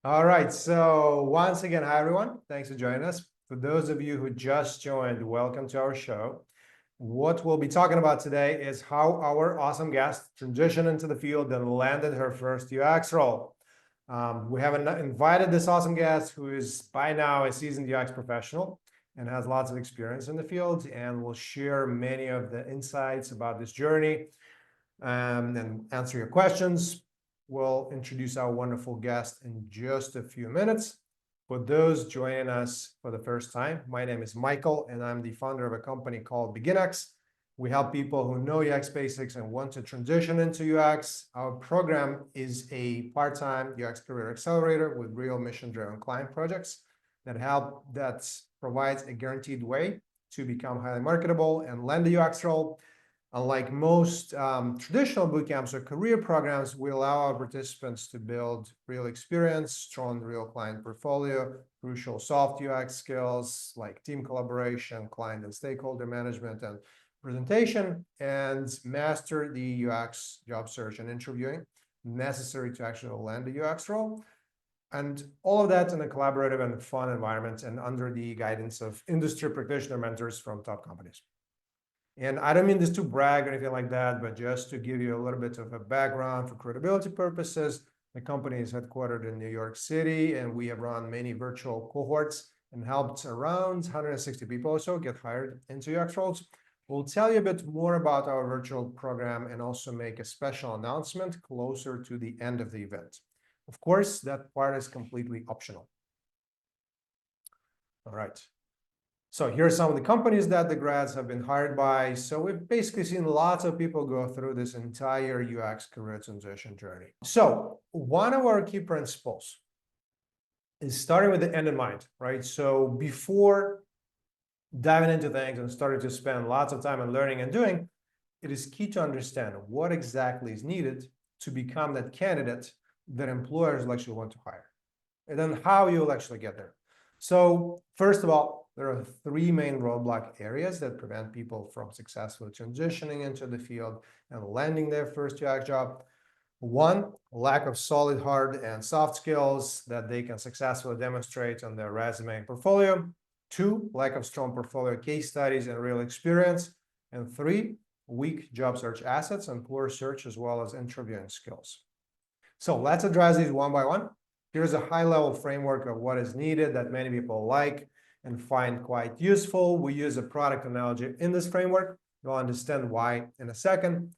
All right, so once again, hi everyone. Thanks for joining us. For those of you who just joined, welcome to our show. What we'll be talking about today is how our awesome guest transitioned into the field and landed her first UX role. We have invited this awesome guest who is by now a seasoned UX professional and has lots of experience in the field, and will share many of the insights about this journey and answer your questions. We'll introduce our wonderful guest in just a few minutes. For those joining us for the first time, my name is Michael, and I'm the founder of a company called BeginX. We help people who know UX basics and want to transition into UX. Our program is a part-time UX career accelerator with real mission-driven client projects that provides a guaranteed way to become highly marketable and land a UX role. Unlike most traditional bootcamps or career programs, we allow our participants to build real experience, strong real client portfolio, crucial soft UX skills like team collaboration, client and stakeholder management, and presentation, and master the UX job search and interviewing necessary to actually land a UX role. And all of that in a collaborative and fun environment and under the guidance of industry practitioner mentors from top companies. And I don't mean this to brag or anything like that, but just to give you a little bit of a background for credibility purposes. The company is headquartered in New York City, and we have run many virtual cohorts and helped around 160 people or so get hired into UX roles. We'll tell you a bit more about our virtual program and also make a special announcement closer to the end of the event. Of course, that part is completely optional. All right. So here are some of the companies that the grads have been hired by. So we've basically seen lots of people go through this entire UX career transition journey. So one of our key principles is starting with the end in mind, right? So before diving into things and starting to spend lots of time on learning and doing, it is key to understand what exactly is needed to become that candidate that employers will actually want to hire, and then how you'll actually get there. So first of all, there are three main roadblock areas that prevent people from successfully transitioning into the field and landing their first UX job. One, lack of solid hard and soft skills that they can successfully demonstrate on their resume and portfolio. Two, lack of strong portfolio case studies and real experience. And three, weak job search assets and poor search as well as interviewing skills. So let's address these one by one. Here's a high-level framework of what is needed that many people like and find quite useful. We use a product analogy in this framework. You'll understand why in a second.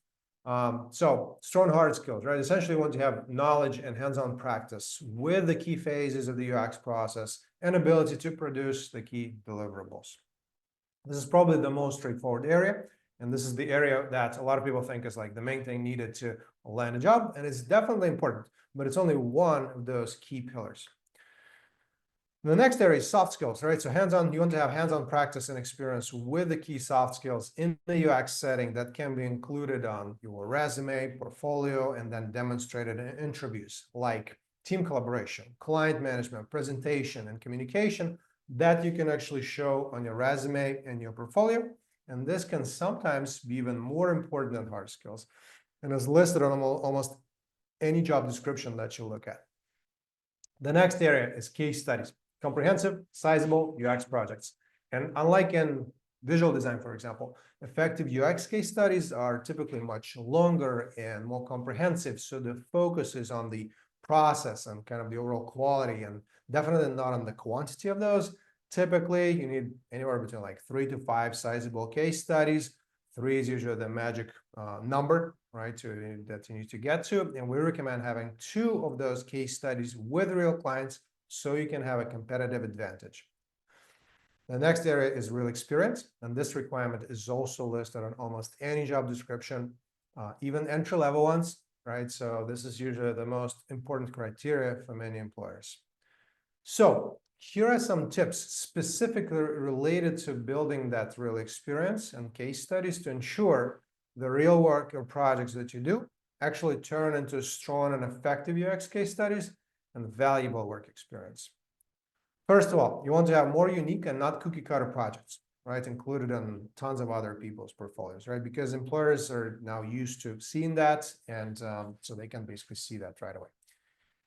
So strong hard skills, right? Essentially, you want to have knowledge and hands-on practice with the key phases of the UX process and ability to produce the key deliverables. This is probably the most straightforward area. And this is the area that a lot of people think is like the main thing needed to land a job. And it's definitely important, but it's only one of those key pillars. The next area is soft skills, right? So hands-on, you want to have hands-on practice and experience with the key soft skills in the UX setting that can be included on your resume, portfolio, and then demonstrated in interviews like team collaboration, client management, presentation, and communication that you can actually show on your resume and your portfolio. And this can sometimes be even more important than hard skills and is listed on almost any job description that you look at. The next area is case studies. Comprehensive, sizable UX projects. And unlike in visual design, for example, effective UX case studies are typically much longer and more comprehensive. So the focus is on the process and kind of the overall quality, and definitely not on the quantity of those. Typically, you need anywhere between like 3 to 5 sizable case studies. 3 is usually the magic number, right, that you need to get to. And we recommend having 2 of those case studies with real clients so you can have a competitive advantage. The next area is real experience, and this requirement is also listed on almost any job description, even entry-level ones, right? So this is usually the most important criteria for many employers. So here are some tips specifically related to building that real experience and case studies to ensure the real work or projects that you do actually turn into strong and effective UX case studies and valuable work experience. First of all, you want to have more unique and not cookie cutter projects, right? Included in tons of other people's portfolios, right? Because employers are now used to seeing that, and so they can basically see that right away.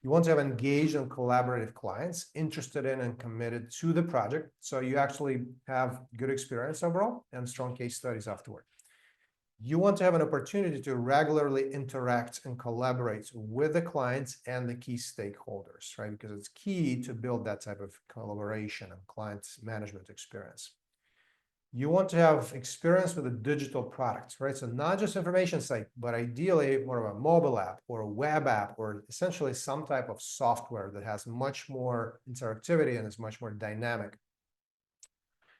You want to have engaged and collaborative clients interested in and committed to the project. So you actually have good experience overall and strong case studies afterward. You want to have an opportunity to regularly interact and collaborate with the clients and the key stakeholders, right? Because it's key to build that type of collaboration and client management experience. You want to have experience with a digital product, right? So not just information site, but ideally more of a mobile app or a web app, or essentially some type of software that has much more interactivity and is much more dynamic.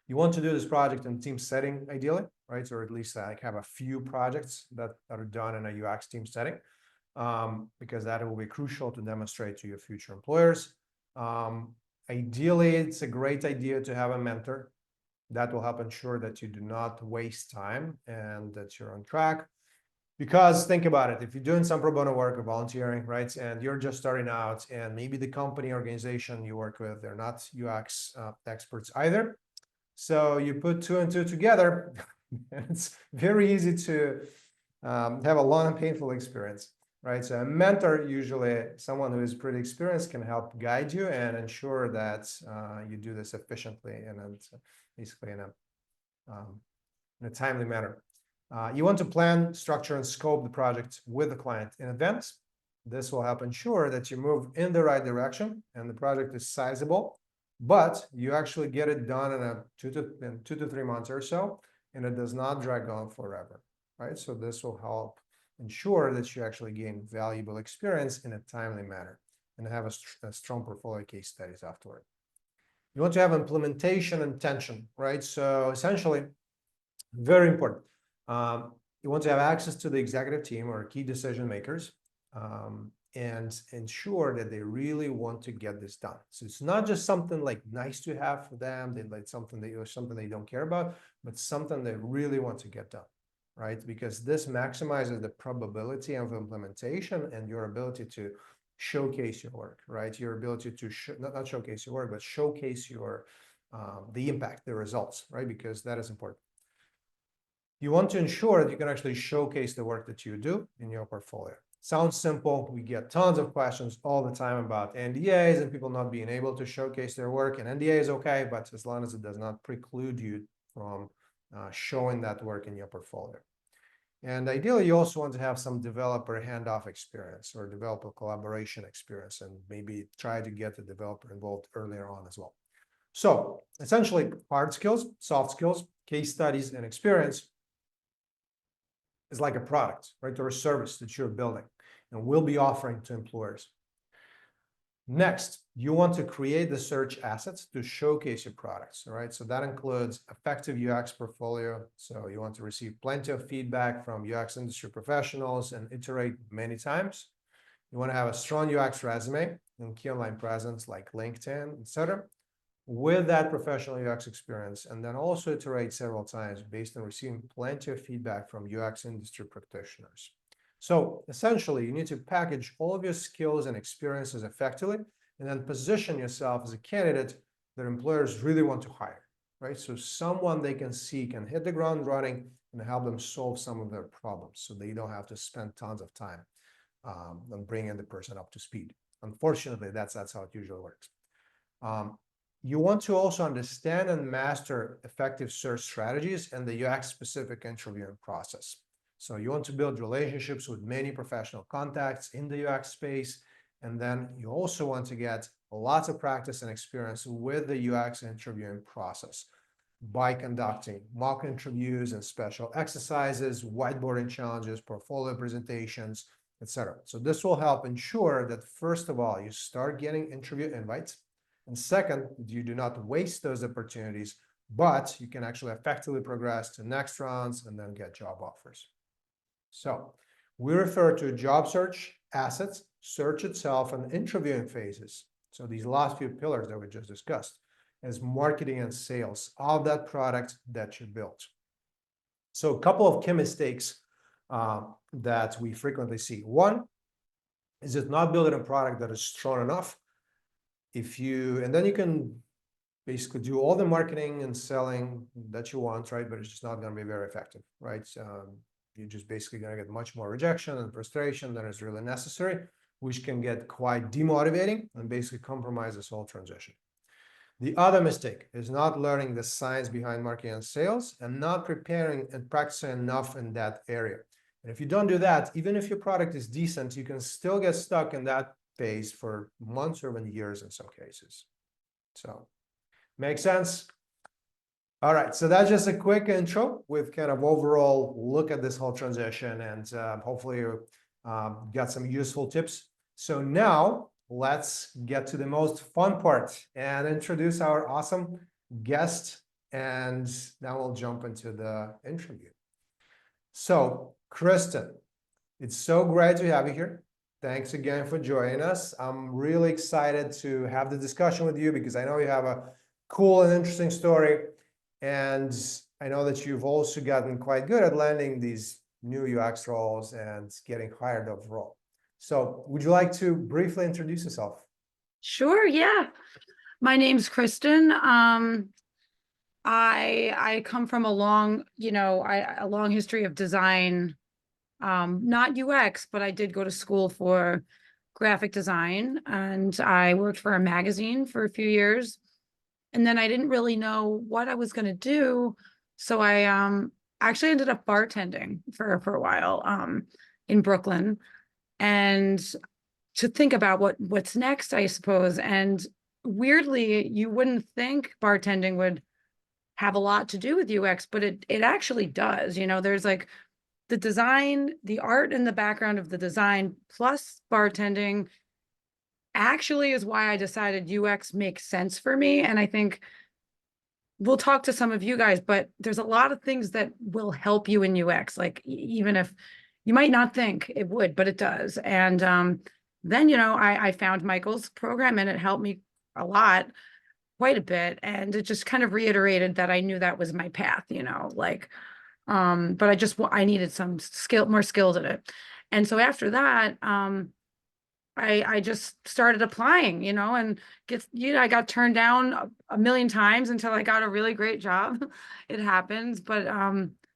You want to do this project in team setting, ideally, right? Or at least like have a few projects that are done in a UX team setting, because that will be crucial to demonstrate to your future employers. Ideally, it's a great idea to have a mentor. That will help ensure that you do not waste time and that you're on track. Because think about it, if you're doing some pro bono work or volunteering, right, and you're just starting out, and maybe the company organization you work with, they're not UX experts either. So you put two and two together, and it's very easy to have a long and painful experience, right? So a mentor, usually someone who is pretty experienced, can help guide you and ensure that you do this efficiently and basically in a timely manner. You want to plan, structure, and scope the project with the client in advance. This will help ensure that you move in the right direction and the project is sizable, but you actually get it done in 2 to 3 months or so, and it does not drag on forever, right? So this will help ensure that you actually gain valuable experience in a timely manner and have a strong portfolio case studies afterward. You want to have implementation intention, right? So essentially, very important. You want to have access to the executive team or key decision makers, and ensure that they really want to get this done. So it's not just something like nice to have for them, they like something they don't care about, but something they really want to get done, right? Because this maximizes the probability of implementation and your ability to showcase your work, right? Your ability to not showcase your work, but showcase your the impact, the results, right? Because that is important. You want to ensure that you can actually showcase the work that you do in your portfolio. Sounds simple. We get tons of questions all the time about NDAs and people not being able to showcase their work. And NDA is okay, but as long as it does not preclude you from showing that work in your portfolio. And ideally, you also want to have some developer handoff experience or developer collaboration experience, and maybe try to get the developer involved earlier on as well. So essentially, hard skills, soft skills, case studies, and experience is like a product, right, or a service that you're building and will be offering to employers. Next, you want to create the search assets to showcase your products, all right? So that includes effective UX portfolio. So you want to receive plenty of feedback from UX industry professionals and iterate many times. You want to have a strong UX resume and key online presence like LinkedIn, etc., with that professional UX experience, and then also iterate several times based on receiving plenty of feedback from UX industry practitioners. So essentially, you need to package all of your skills and experiences effectively, and then position yourself as a candidate that employers really want to hire, right? So someone they can see can hit the ground running and help them solve some of their problems, so they don't have to spend tons of time on bringing the person up to speed. Unfortunately, that's how it usually works. You want to also understand and master effective search strategies and the UX-specific interviewing process. So you want to build relationships with many professional contacts in the UX space, and then you also want to get lots of practice and experience with the UX interviewing process by conducting mock interviews and special exercises, whiteboarding challenges, portfolio presentations, etc. So this will help ensure that, first of all, you start getting interview invites, and second, you do not waste those opportunities, but you can actually effectively progress to next rounds and then get job offers. So we refer to job search, assets, search itself, and interviewing phases. So these last few pillars that we just discussed as marketing and sales of that product that you built. So a couple of key mistakes that we frequently see. One is it not building a product that is strong enough. And then you can basically do all the marketing and selling that you want, right? But it's just not going to be very effective, right? You're just basically going to get much more rejection and frustration than is really necessary. which can get quite demotivating and basically compromise this whole transition. The other mistake is not learning the science behind marketing and sales and not preparing and practicing enough in that area. And if you don't do that, even if your product is decent, you can still get stuck in that phase for months or even years in some cases. So, make sense? All right, so that's just a quick intro with kind of overall look at this whole transition, and hopefully you got some useful tips. So now let's get to the most fun part and introduce our awesome guest, and now we'll jump into the interview. So Kristen, it's so great to have you here. Thanks again for joining us. I'm really excited to have the discussion with you because I know you have a cool and interesting story. And I know that you've also gotten quite good at landing these new UX roles and getting hired overall. So would you like to briefly introduce yourself? Sure, yeah. My name's Kristen. I come from a long, a long history of design, not UX, but I did go to school for graphic design, and I worked for a magazine for a few years. And then I didn't really know what I was going to do. So I actually ended up bartending for a while in Brooklyn, and to think about what's next, I suppose. And weirdly, you wouldn't think bartending would have a lot to do with UX, but it actually does. There's like the design, the art in the background of the design, plus bartending actually is why I decided UX makes sense for me. And I think we'll talk to some of you guys, but there's a lot of things that will help you in UX, like even if you might not think it would, but it does. And then, I found Michael's program and it helped me a lot, quite a bit. And it just kind of reiterated that I knew that was my path, but I needed some more skills in it. And so after that, I just started applying, and I got turned down a million times until I got a really great job. It happens, but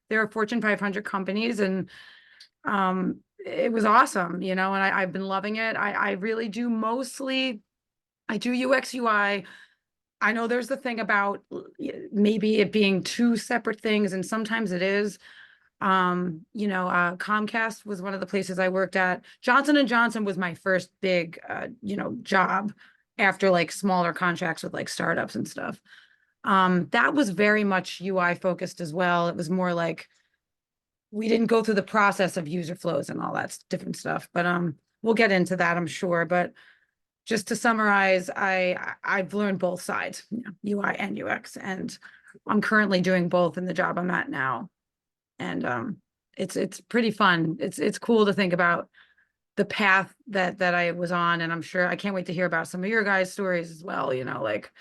there are Fortune 500 companies, and it was awesome, and I've been loving it. I really do I do UX UI. I know there's the thing about maybe it being two separate things, and sometimes it is. Comcast was one of the places I worked at. Johnson & Johnson was my first big, job after like smaller contracts with like startups and stuff. That was very much UI focused as well. It was more like we didn't go through the process of user flows and all that different stuff, but we'll get into that, I'm sure. But just to summarize, I've learned both sides, UI and UX, and I'm currently doing both in the job I'm at now. And it's pretty fun. It's cool to think about the path that I was on, and I'm sure I can't wait to hear about some of your guys' stories as well, like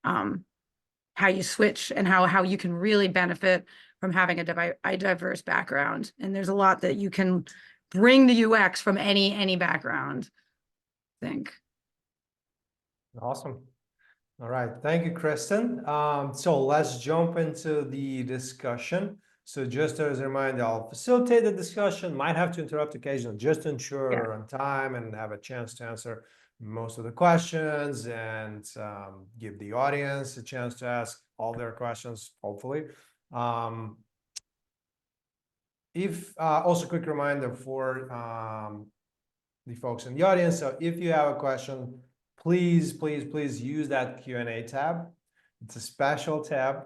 how you switch and how you can really benefit from having a diverse background. And there's a lot that you can bring to UX from any background, I think. Awesome. All right, thank you, Kristen. So let's jump into the discussion. So just as a reminder, I'll facilitate the discussion, might have to interrupt occasionally just to ensure we're on time and have a chance to answer most of the questions and give the audience a chance to ask all their questions, hopefully. Also quick reminder for the folks in the audience, so if you have a question, please use that Q&A tab. It's a special tab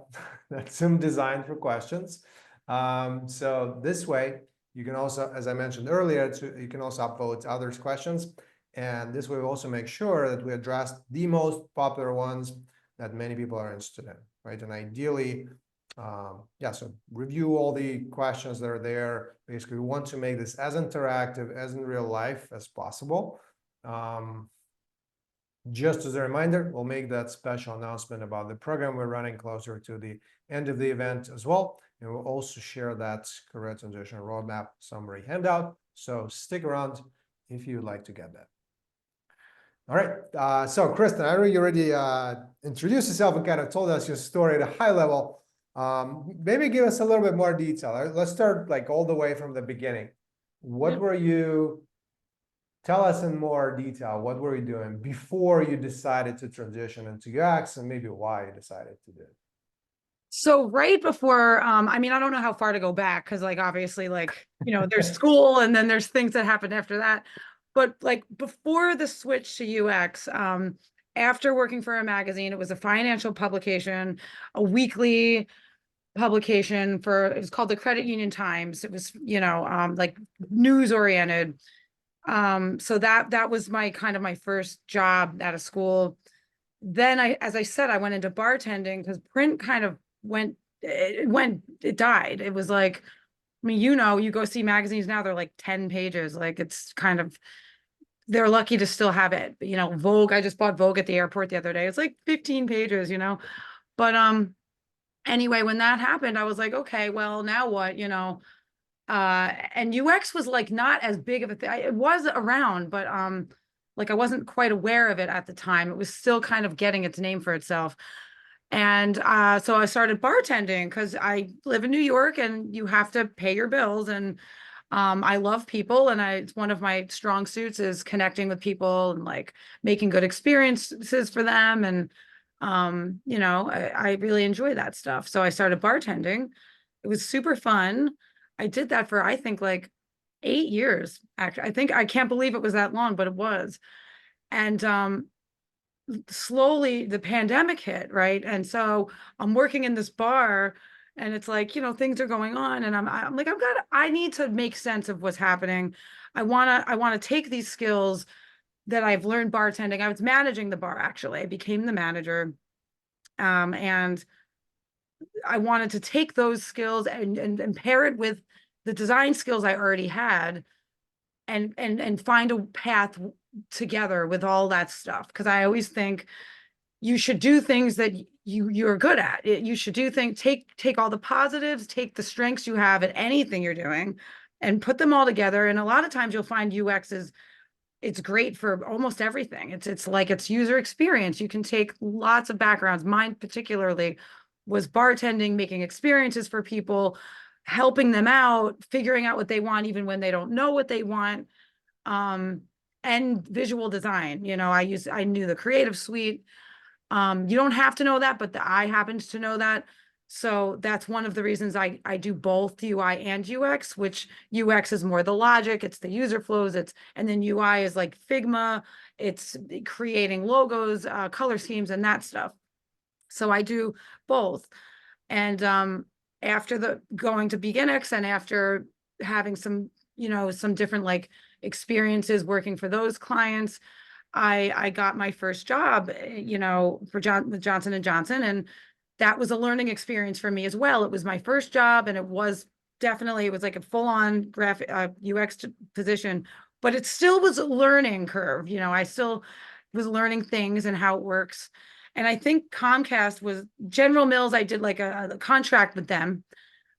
that's designed for questions. So this way, you can also, as I mentioned earlier, you can also upvote others' questions. And this way we also make sure that we address the most popular ones that many people are interested in, right? And ideally, so review all the questions that are there. Basically, we want to make this as interactive as in real life as possible. Just as a reminder, we'll make that special announcement about the program we're running closer to the end of the event as well. And we'll also share that career transition roadmap summary handout. So stick around if you'd like to get that. All right. So Kristen, I know you already introduced yourself and kind of told us your story at a high level. Maybe give us a little bit more detail. Let's start like all the way from the beginning. What were you tell us in more detail, what were you doing before you decided to transition into UX, and maybe why you decided to do it? So right before, I mean, I don't know how far to go back because like obviously like, there's school and then there's things that happened after that. But like before the switch to UX, after working for a magazine, it was a financial publication, a weekly publication it was called the Credit Union Times. It was, like news oriented. So that was my kind of my first job out of school. Then as I said, I went into bartending because print kind of it died. It was like, I mean, you go see magazines now, they're like 10 pages. Like it's kind of, they're lucky to still have it. Vogue, I just bought Vogue at the airport the other day. It's like 15 pages, But anyway, when that happened, I was like, okay, well, now what, and UX was like not as big of a thing. It was around, but like I wasn't quite aware of it at the time. It was still kind of getting its name for itself. And so I started bartending because I live in New York and you have to pay your bills. And I love people, and it's one of my strong suits is connecting with people and like making good experiences for them. And I really enjoy that stuff. So I started bartending. It was super fun. I did that for I think like 8 years. Actually, I can't believe it was that long, but it was. And slowly the pandemic hit, right? And so I'm working in this bar and it's like, things are going on and I'm like, I need to make sense of what's happening. I want to take these skills that I've learned bartending. I was managing the bar actually. I became the manager. And I wanted to take those skills and pair it with the design skills I already had and find a path together with all that stuff. Because I always think you should do things that you're good at. You should do things, take all the positives, take the strengths you have at anything you're doing and put them all together. And a lot of times you'll find UX it's great for almost everything. It's like it's user experience. You can take lots of backgrounds. Mine particularly was bartending, making experiences for people, helping them out, figuring out what they want even when they don't know what they want. And visual design. I knew the creative suite. You don't have to know that, but I happened to know that. So that's one of the reasons I do both UI and UX, which UX is more the logic, it's the user flows, and then UI is like Figma, it's creating logos, color schemes and that stuff. So I do both. And after the going to BeginX and after having some, some different like experiences working for those clients, I got my first job, for Johnson and Johnson, and that was a learning experience for me as well. It was my first job, and it was like a full-on graphic UX position, but it still was a learning curve. I still was learning things and how it works. And I think Comcast was General Mills. I did like a contract with them.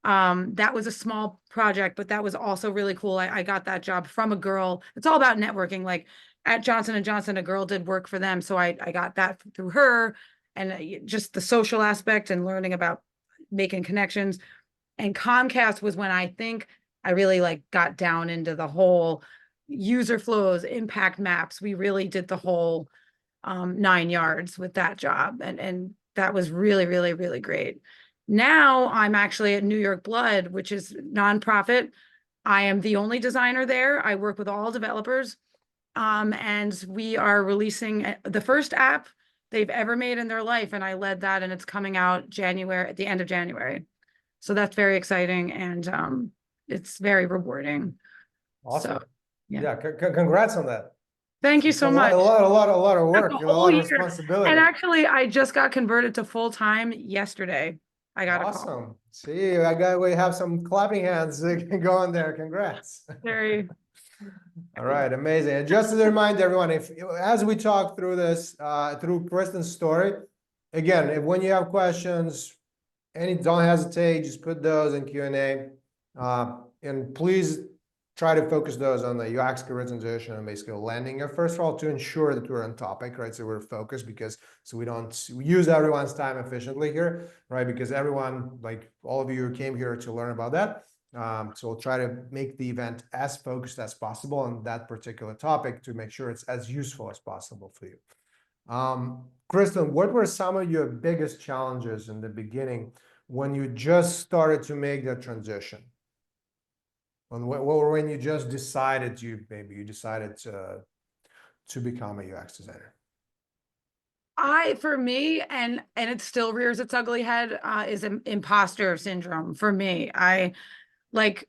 That was a small project, but that was also really cool. I got that job from a girl. It's all about networking. Like at Johnson & Johnson, a girl did work for them. So I got that through her, and just the social aspect and learning about making connections. And Comcast was when I think I really like got down into the whole user flows, impact maps. We really did the whole 9 yards with that job. And that was really, really, really great. Now I'm actually at New York Blood, which is nonprofit. I am the only designer there. I work with all developers. And we are releasing the first app they've ever made in their life. And I led that, and it's coming out at the end of January. So that's very exciting. And it's very rewarding. Awesome. So, yeah. Yeah, congrats on that. Thank you It's so much. a lot of work, A a whole lot of year. responsibility. And actually, I just got converted to full time yesterday. I got a call. Awesome. See, we have some clapping hands going there. Congrats. Very. All right, amazing. And just as a reminder, everyone, as we talk through this, through Kristen's story, again, when you have questions, don't hesitate, just put those in Q&A. And please try to focus those on the UX career transition and basically landing your first role to ensure that we're on topic, right? So we're focused so we don't use everyone's time efficiently here, right? Because everyone, like all of you came here to learn about that. So we'll try to make the event as focused as possible on that particular topic to make sure it's as useful as possible for you. Kristen, what were some of your biggest challenges in the beginning when you just started to make that transition? When you just decided maybe you decided to become a UX designer? For me, and it still rears its ugly head, is imposter syndrome for me. I like,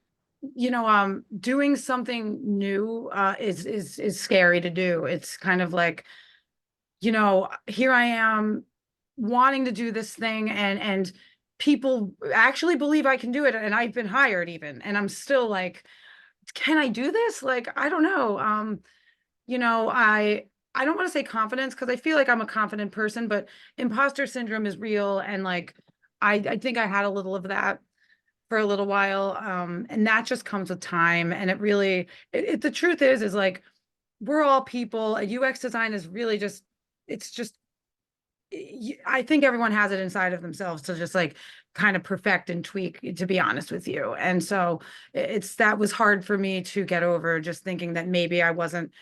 doing something new is scary to do. It's kind of like, here I am wanting to do this thing, and people actually believe I can do it, and I've been hired even, and I'm still like, can I do this? Like, I don't know. I don't want to say confidence, because I feel like I'm a confident person, but imposter syndrome is real, and like I think I had a little of that for a little while, and that just comes with time. And it really, the truth is like, we're all people. A UX design is really just, it's just, I think everyone has it inside of themselves to just like kind of perfect and tweak, to be honest with you. And so that was hard for me to get over, just thinking that maybe I wasn't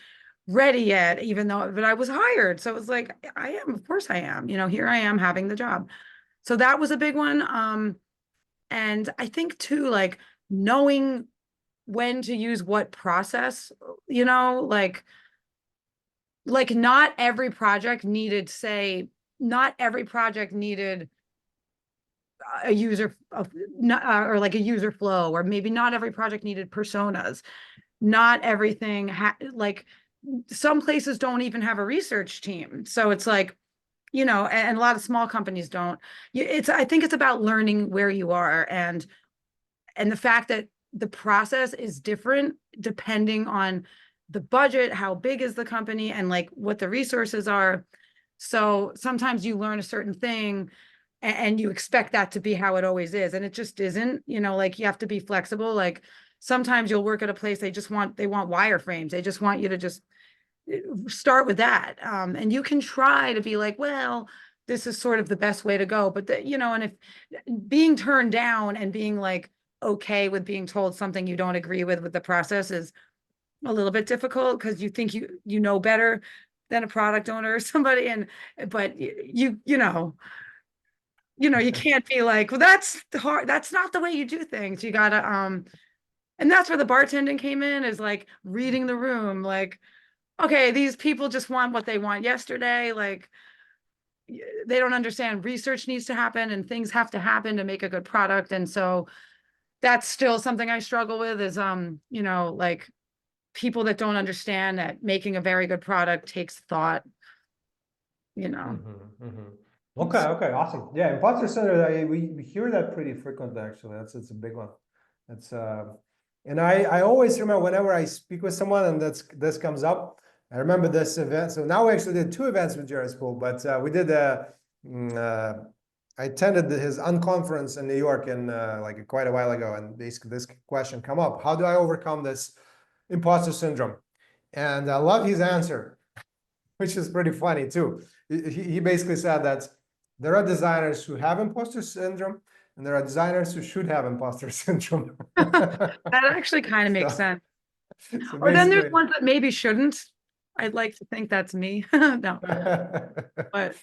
ready yet, even though, but I was hired. So it was like, I am, of course I am, here I am having the job. So that was a big one. And I think too, like, knowing when to use what process, like not every project needed, not every project needed a user or like a user flow, or maybe not every project needed personas. Not everything like, some places don't even have a research team. So it's like, and a lot of small companies don't. I think it's about learning where you are, and the fact that the process is different depending on the budget, how big is the company, and like what the resources are. So sometimes you learn a certain thing, and you expect that to be how it always is, and it just isn't. Like, you have to be flexible. Like, sometimes you'll work at a place, they want wireframes, they just want you to just start with that, and you can try to be like, well, this is sort of the best way to go. But and if being turned down and being like okay with being told something you don't agree with the process is a little bit difficult, because you think you know better than a product owner or somebody, but you can't be like, well, that's hard, that's not the way you do things. You gotta and that's where the bartending came in, is like reading the room. Like, okay, these people just want what they want yesterday. Like, they don't understand research needs to happen, and things have to happen to make a good product. And so that's still something I struggle with, is like, people that don't understand that making a very good product takes thought. Okay, okay, awesome. Yeah, imposter syndrome, we hear that pretty frequently, actually. It's a big one. That's and I always remember whenever I speak with someone and this comes up, I remember this event. So now we actually did two events with Jared School, but we did I attended his unconference in New York like quite a while ago, and basically this question come up: how do I overcome this imposter syndrome? And I love his answer, which is pretty funny too. He basically said that there are designers who have imposter syndrome, and there are designers who should have imposter syndrome. That actually kind of makes sense. So Or then there's basically, ones that maybe shouldn't. I'd like to think that's me. No, but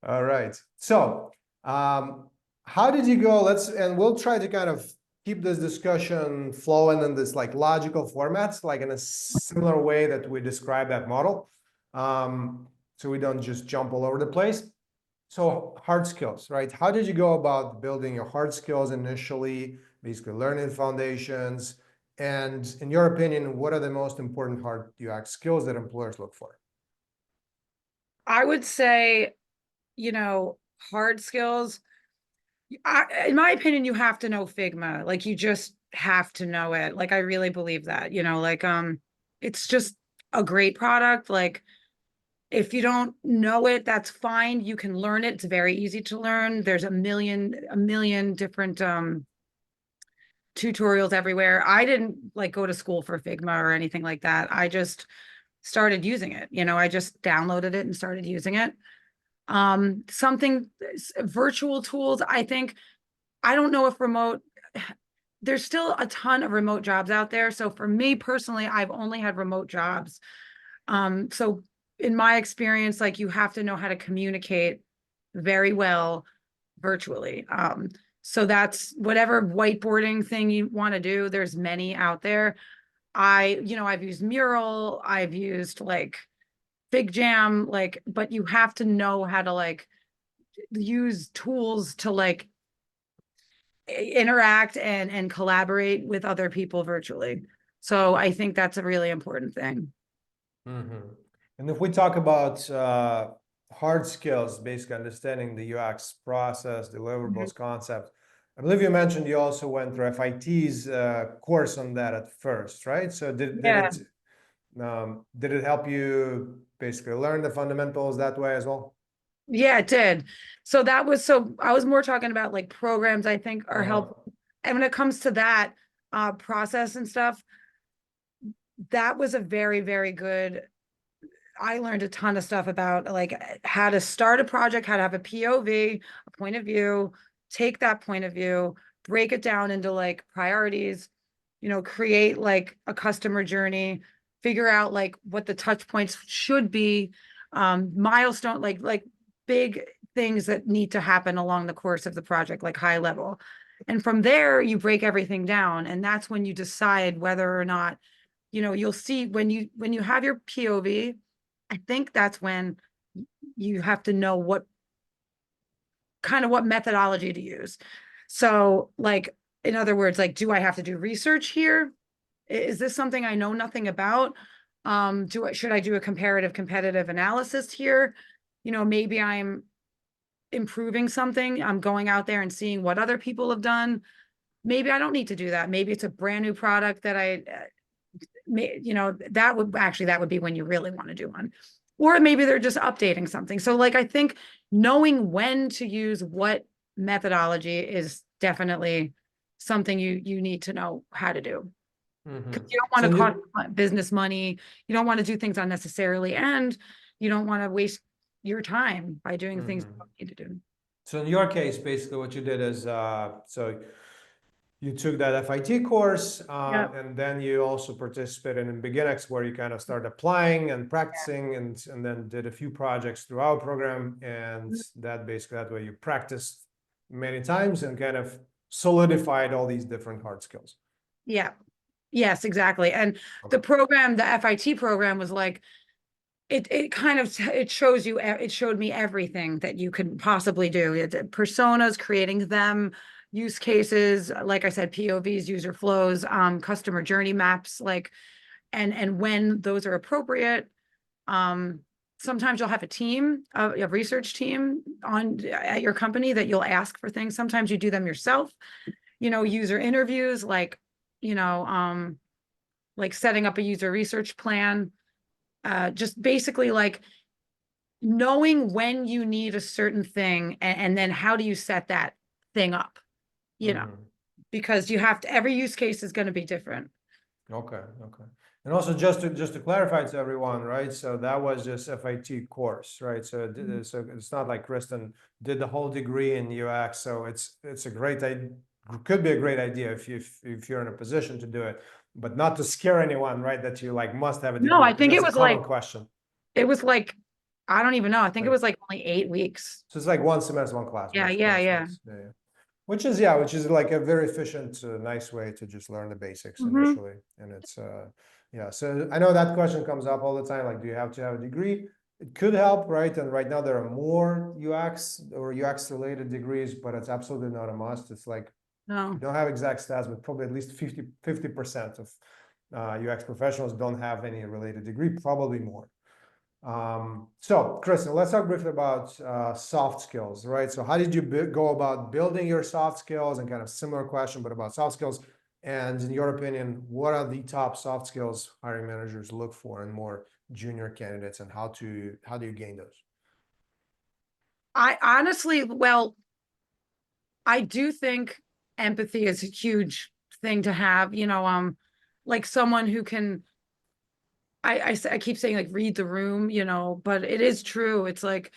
all right. So, how did you go? And we'll try to kind of keep this discussion flowing in this like logical formats, like in a similar way that we describe that model. So we don't just jump all over the place. So hard skills, right? How did you go about building your hard skills initially, basically learning foundations? And in your opinion, what are the most important hard UX skills that employers look for? I would say, hard skills. In my opinion, you have to know Figma. Like, you just have to know it. Like, I really believe that, like, it's just a great product. Like, if you don't know it, that's fine. You can learn it. It's very easy to learn. There's a million different tutorials everywhere. I didn't like go to school for Figma or anything like that. I just started using it. I just downloaded it and started using it. Something virtual tools, I think, I don't know if remote, there's still a ton of remote jobs out there. So for me personally, I've only had remote jobs. So in my experience, like you have to know how to communicate very well virtually. So that's whatever whiteboarding thing you want to do, there's many out there. I've used Mural, I've used like Fig Jam, like, but you have to know how to like use tools to like interact and collaborate with other people virtually. So I think that's a really important thing. Mm-hmm. And if we talk about hard skills, basically understanding the UX process, Mhm. deliverables, concepts, I believe you mentioned you also went through FIT's course on that at first, right? So Yeah. did it help you basically learn the fundamentals that way as well? Yeah, it did. So I was more talking about like programs I think are Uh-huh. helpful. And when it comes to that process and stuff, that was a very, very good. I learned a ton of stuff about like how to start a project, how to have a POV, a point of view, take that point of view, break it down into like priorities, create like a customer journey, figure out like what the touch points should be, milestone, like big things that need to happen along the course of the project, like high level. And from there, you break everything down. And that's when you decide whether or not, you'll see when you have your POV, I think that's when you have to know what methodology to use. So, like, in other words, like, do I have to do research here? Is this something I know nothing about? Should I do a comparative competitive analysis here? Maybe I'm improving something. I'm going out there and seeing what other people have done. Maybe I don't need to do that. Maybe it's a brand new product that that would be when you really want to do one. Or maybe they're just updating something. So like I think knowing when to use what methodology is definitely something you need to know how to do. Mm-hmm. Because you don't So want to in cost business money, you don't want to do things unnecessarily, and you don't want to waste your time by doing things you mhm. don't need to do. So in your case, basically what you did is so you took that FIT course, Yeah. and then you also participated in BeginX, where you kind of started applying and practicing, and then did a few projects through our program, and that basically that way you practiced many times and kind of solidified all these different hard skills. Yeah. Yes, exactly. And Okay. the FIT program was like it shows you it showed me everything that you could possibly do. Personas, creating them, use cases, like I said, POVs, user flows, customer journey maps, like and when those are appropriate. um Sometimes you'll have a team, a research team at your company that you'll ask for things. Sometimes you do them yourself, user you know um like setting up a user research plan, just basically like knowing when you need a certain thing, and then how do you set that thing up, you know, Mhm. because you have to, every use case is going to be different. Okay, okay. And also just to clarify to everyone, right? So that was just FIT course, right? So it's not like Kristen did the whole degree in UX. So it's a great idea, could be a great idea if you're in a position to do it, but not to scare anyone, right? That you like must have a No, degree I because think that's a common question. it was like, I don't even know. I think it Like was like only 8 weeks. so it's like one semester, one class, Yeah, basically. yeah, So yeah. it's yeah. Which is like a very efficient, nice way to just learn the basics Hmm. initially. And it's yeah. So I know that question comes up all the time. Like, do you have to have a degree? It could help, right? And right now there are more UX or UX related degrees, but it's absolutely not a must. It's like No. you don't have exact stats, but probably at least 50% of UX professionals don't have any related degree, probably more. So, Kristen, let's talk briefly about soft skills, right? So, how did you go about building your soft skills? And kind of similar question, but about soft skills. And in your opinion, what are the top soft skills hiring managers look for in more junior candidates, and how do you gain those? I honestly, well, I do think empathy is a huge thing to have, like someone who can, I keep saying like read the room, but it is true. It's like,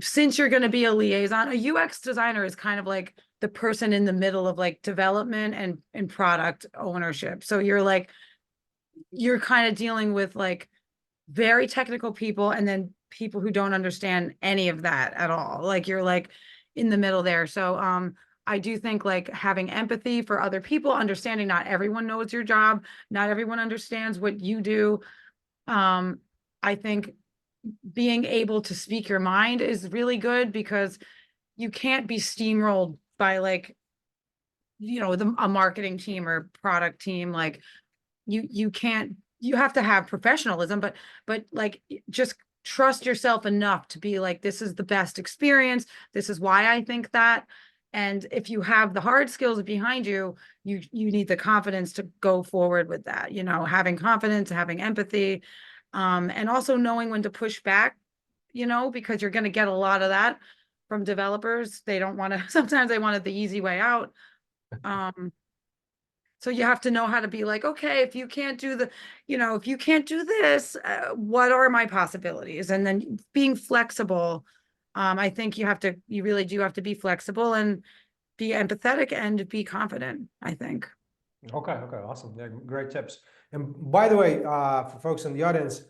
since you're going to be a liaison, a UX designer is kind of like the person in the middle of like development and product ownership. So you're kind of dealing with like very technical people and then people who don't understand any of that at all. Like you're like in the middle there. So I do think like having empathy for other people, understanding not everyone knows your job, not everyone understands what you do. I think being able to speak your mind is really good because you can't be steamrolled by like, a marketing team or product team. Like you can't, you have to have professionalism, but like just trust yourself enough to be like, this is the best experience. This is why I think that. And if you have the hard skills behind you, you need the confidence to go forward with that, having confidence, having empathy, and also knowing when to push back, because you're going to get a lot of that from developers. They don't want to, sometimes they want it the easy way out. So you have to know how to be like, okay, if you can't do if you can't do this, what are my possibilities? And then being flexible. I think you really do have to be flexible and be empathetic and be confident, I think. Okay, okay, awesome. Yeah, great tips. And by the way, for folks in the audience,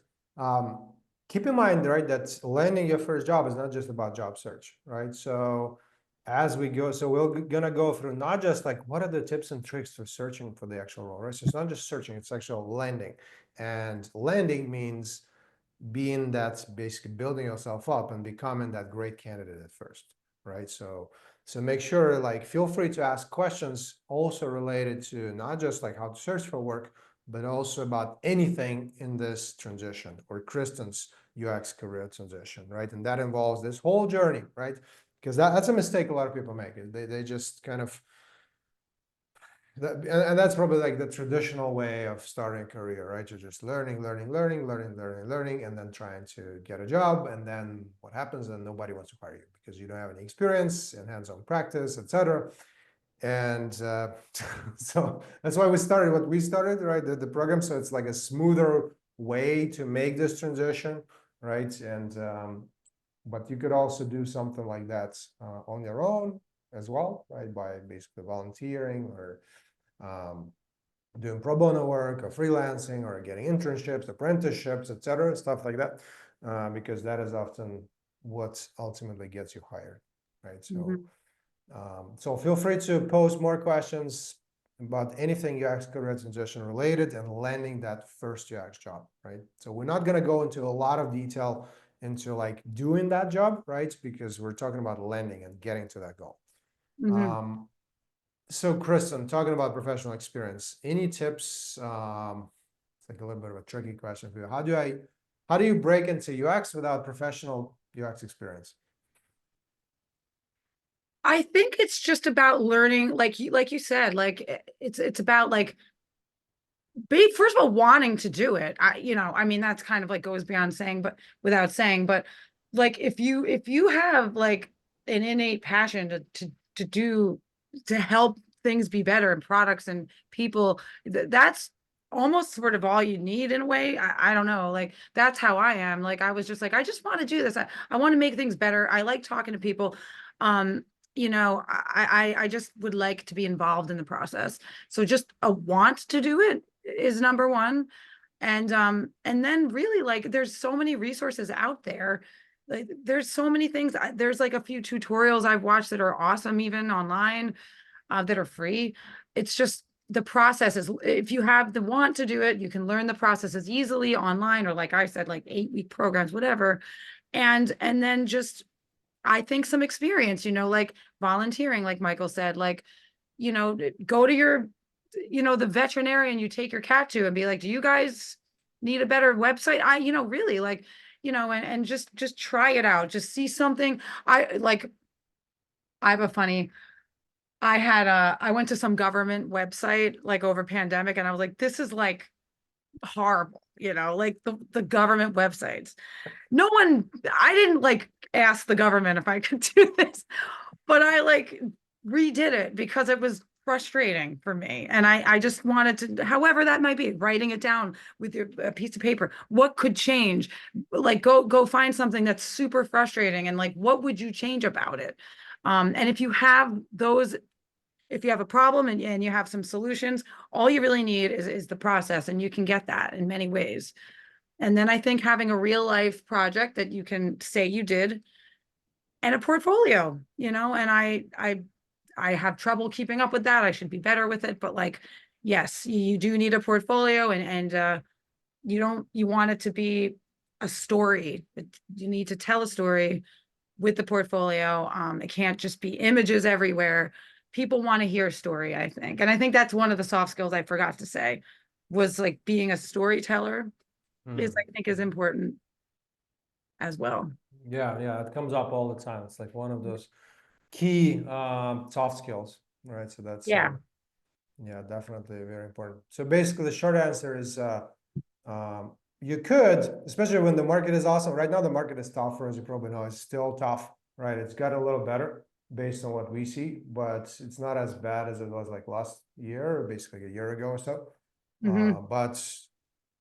keep in mind, right, that landing your first job is not just about job search, right? So as we go, so we're gonna go through not just like what are the tips and tricks for searching for the actual role, right? So it's not just searching, it's actual landing. And landing means being that's basically building yourself up and becoming that great candidate at first, right? So make sure, like, feel free to ask questions also related to not just like how to search for work, but also about anything in this transition or Kristen's UX career transition, right? And that involves this whole journey, right? Because that's a mistake a lot of people make. They just kind of and that's probably like the traditional way of starting a career, right? You're just learning, and then trying to get a job. And then what happens? Then nobody wants to hire you because you don't have any experience and hands-on practice, etc. And so that's why we started what we started, right? The program. So it's like a smoother way to make this transition, right? And but you could also do something like that on your own as well, right? By basically volunteering or doing pro bono work or freelancing or getting internships, apprenticeships, etc., stuff like that, because that is often what ultimately gets you hired, right? So, so feel free to post more questions about anything UX career transition related and landing that first UX job, right? So we're not going to go into a lot of detail into like doing that job, right? Because we're talking about landing and getting to that goal. So Kristen, talking about professional experience, any tips? It's like a little bit of a tricky question for you. How do you break into UX without professional UX experience? I think it's just about learning, like you said, like it's about like first of all wanting to do it. I mean that's kind of like goes beyond saying, but without saying, but like if you have like an innate passion to do to help things be better and products and people, that's almost sort of all you need in a way. I don't know, like that's how I am. Like I was just like, I just want to do this. I want to make things better. I like talking to people. I just would like to be involved in the process. So just a want to do it is number one. And then really like there's so many resources out there. Like there's so many things. There's like a few tutorials I've watched that are awesome, even online, that are free. It's just the process is, if you have the want to do it, you can learn the processes easily online, or like I said, like 8-week programs, whatever. And then just I think some experience, like volunteering, like Michael said, like, go to your, the veterinarian you take your cat to and be like, do you guys need a better website? Really like, and just try it out. Just see something. I have a funny, I went to some government website like over pandemic and I was like, this is like horrible, like the government websites. I didn't like ask the government if I could do this, but I like redid it because it was frustrating for me. And I just wanted to, however that might be, writing it down with a piece of paper. What could change? Like go find something that's super frustrating and like, what would you change about it? And if you have those, if you have a problem and you have some solutions, all you really need is the process, and you can get that in many ways. And then I think having a real life project that you can say you did, and a portfolio, and I have trouble keeping up with that. I should be better with it, but like, yes, you do need a portfolio, and you want it to be a story. You need to tell a story with the portfolio. It can't just be images everywhere. People want to hear a story, I think. And I think that's one of the soft skills I forgot to say, was like being a storyteller is, I think, is important as well. Yeah, yeah, it comes up all the time. It's like one of those key soft skills, right? So that's Yeah. yeah, definitely very important. So basically, the short answer is you could, especially when the market is awesome. Right now, the market is tougher, as you probably know. It's still tough, right? It's got a little better based on what we see, but it's not as bad as it was like last year, or basically a year ago or so. But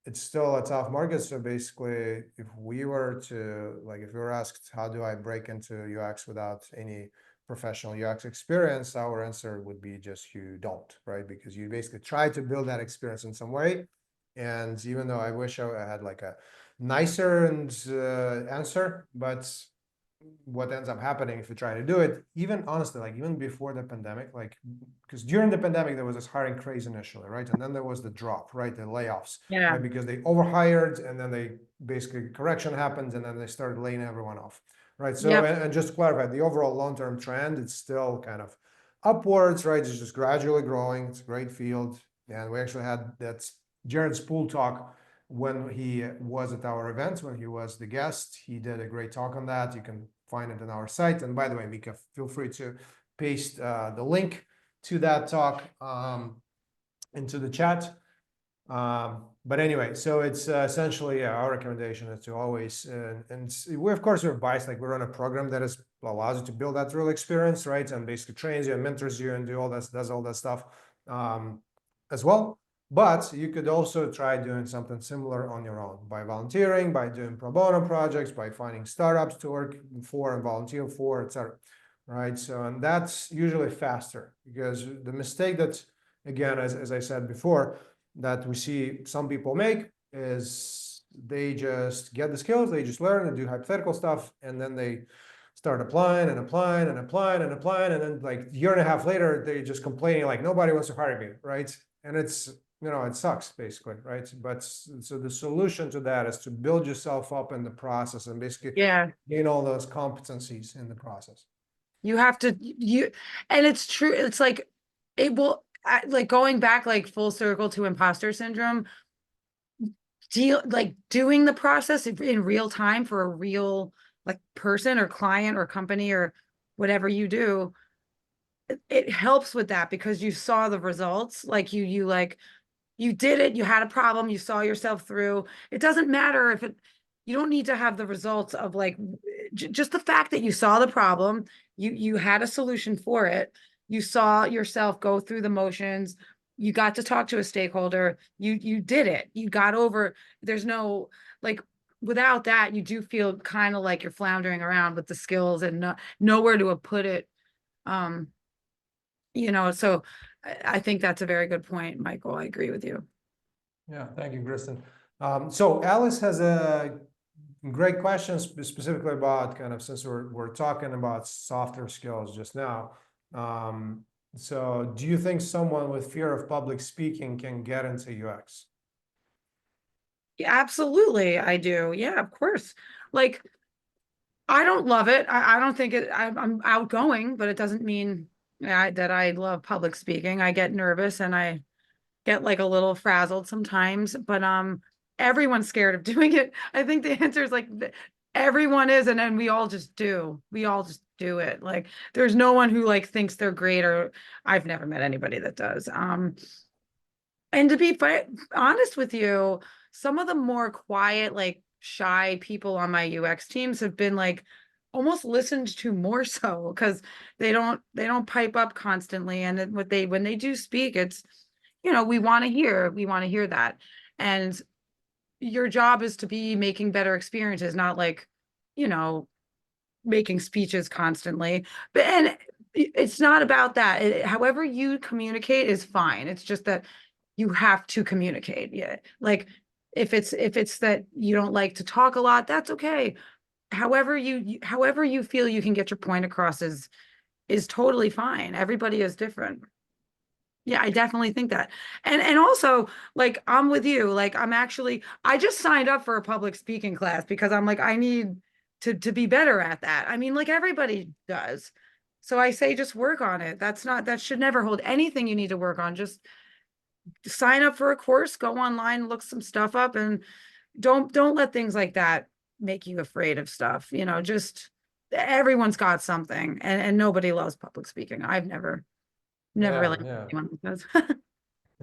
it's still a tough market. So basically, if we were to, like, if we were asked, how do I break into UX without any professional UX experience, our answer would be just you don't, right? Because you basically try to build that experience in some way. And even though I wish I had like a nicer and answer, but what ends up happening if you try to do it, even honestly, like even before the pandemic, like, because during the pandemic there was this hiring craze initially, right? And then there was the drop, right? The layoffs, Yeah. right? Because they overhired, and then they basically correction happened, and then they started laying everyone off, right? So Yep. and just to clarify, the overall long-term trend, it's still kind of upwards, right? It's just gradually growing. It's a great field. And we actually had that Jared Spool talk when he was at our events, when he was the guest. He did a great talk on that. You can find it on our site. And by the way, Mika, feel free to paste the link to that talk into the chat. But anyway, so it's essentially our recommendation is to always, and we, of course, we're biased, like we're on a program that is allows you to build that real experience, right? And basically trains you and mentors you and does all that stuff as well. But you could also try doing something similar on your own by volunteering, by doing pro bono projects, by finding startups to work for and volunteer for, etc. Right? So, and that's usually faster, because the mistake that, again, as I said before, that we see some people make is they just get the skills, they just learn and do hypothetical stuff, and then they start applying and applying and applying and applying, and then like a year and a half later, they're just complaining like nobody wants to hire me, right? And it's, it sucks basically, right? But so the solution to that is to build yourself up in the process and basically Yeah. gain all those competencies in the process. You have to, and it's true. It's like, it will, like going back like full circle to imposter syndrome, doing the process in real time for a real like person or client or company or whatever you do, it helps with that, because you saw the results. Like you did it, you had a problem, you saw yourself through. It doesn't matter if it, you don't need to have the results of like just the fact that you saw the problem, you had a solution for it, you saw yourself go through the motions, you got to talk to a stakeholder, you did it, you got over. There's no, like, without that, you do feel kind of like you're floundering around with the skills and nowhere to have put it. Um, so I think that's a very good point, Michael. I agree with you. Yeah, thank you, Kristen. So Alice has a great question specifically about kind of, since we're talking about softer skills just now. So do you think someone with fear of public speaking can get into UX? Yeah, absolutely, I do. Yeah, of course. Like, I don't love it. I don't think it. I'm outgoing, but it doesn't mean that I love public speaking. I get nervous and I get like a little frazzled sometimes, but everyone's scared of doing it. I think the answer is like everyone is, and then we all just do. We all just do it. Like there's no one who like thinks they're great, or I've never met anybody that does. And to be honest with you, some of the more quiet, like shy people on my UX teams have been like almost listened to more so, because they don't pipe up constantly. And when they do speak, it's, we want to hear that. And your job is to be making better experiences, not like, you know, making speeches constantly. But and it's not about that. However you communicate is fine. It's just that you have to communicate. Yeah. Like if it's that you don't like to talk a lot, that's okay. However you feel you can get your point across is totally fine. Everybody is different. Yeah, I definitely think that. And also, like, I'm with you. Like, I just signed up for a public speaking class because I'm like, I need to be better at that. I mean, like everybody does. So I say just work on it. That should never hold anything you need to work on. Just sign up for a course, go online, look some stuff up, and don't let things like that make you afraid of stuff. Just everyone's got something, and nobody loves public speaking. I've never Yeah, really yeah. anyone does.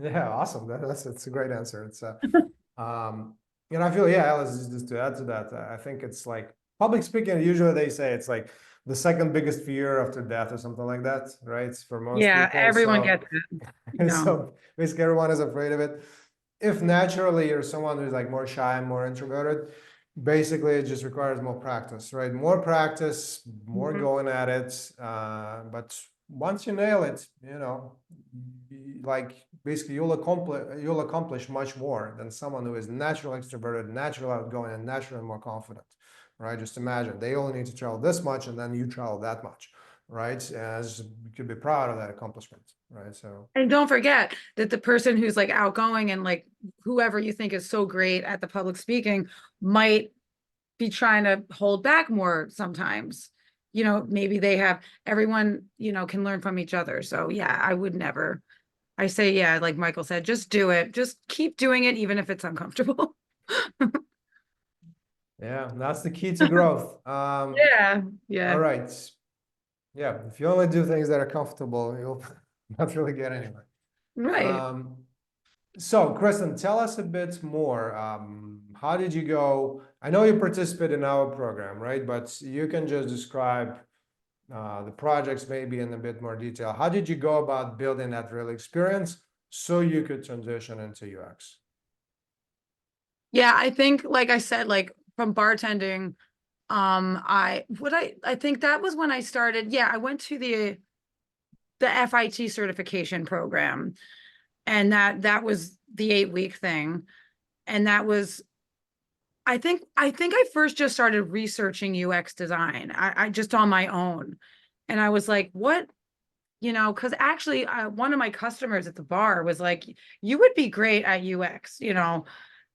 Yeah, awesome. That's a great answer. It's I feel, yeah, Alice, just to add to that, I think it's like public speaking. Usually they say it's like the second biggest fear after death or something like that, right? For most Yeah, people. everyone So, gets it. so basically everyone is afraid of it. If naturally you're someone who's like more shy, more introverted, basically it just requires more practice, right? More practice, more Mhm. going at it. But once you nail it, like basically you'll accomplish much more than someone who is naturally extroverted, naturally outgoing, and naturally more confident, right? Just imagine they only need to travel this much, and then you travel that much, right? As you could be proud of that accomplishment, right? So And don't forget that the person who's like outgoing and like whoever you think is so great at the public speaking might be trying to hold back more sometimes. Maybe they have everyone, can learn from each other. So yeah, I would never. I say, yeah, like Michael said, just do it. Just keep doing it, even if it's uncomfortable. yeah, that's the key to growth. Yeah, All yeah, right. Yeah, if you only do things that are comfortable, you'll not really get anywhere. right. Um, so, Kristen, tell us a bit more. How did you go? I know you participate in our program, right? But you can just describe the projects maybe in a bit more detail. How did you go about building that real experience so you could transition into UX? Yeah, I think, like I said, like from bartending, I think that was when I started. Yeah, I went to the FIT certification program, and that was the 8 week thing. And that was I think I first just started researching UX design. I just on my own. And I was like, what? Because actually, one of my customers at the bar was like, you would be great at UX. And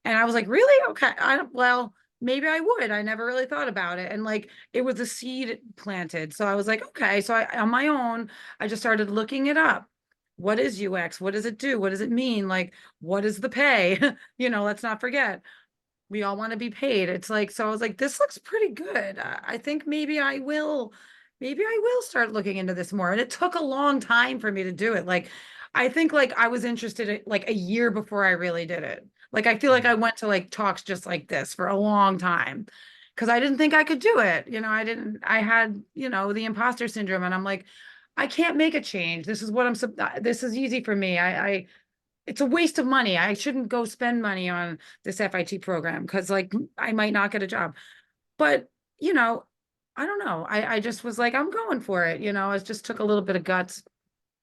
I was like, really? Okay. Well, maybe I would. I never really thought about it. And like, it was a seed planted. So I was like, okay. So on my own, I just started looking it up. What is UX? What does it do? What does it mean? Like, what is the pay? Let's not forget we all want to be paid. It's like, so I was like, this looks pretty good. I think maybe I will start looking into this more. And it took a long time for me to do it. Like, I think like I was interested in like a year before I really did it. Like, I feel like I went to like talks just like this for a long time because I didn't think I could do it. I had, the imposter syndrome and I'm like, I can't make a change. This is easy for me. It's a waste of money. I shouldn't go spend money on this FIT program because like I might not get a job. But, you know, I don't know. I just was like, I'm going for it. It just took a little bit of guts.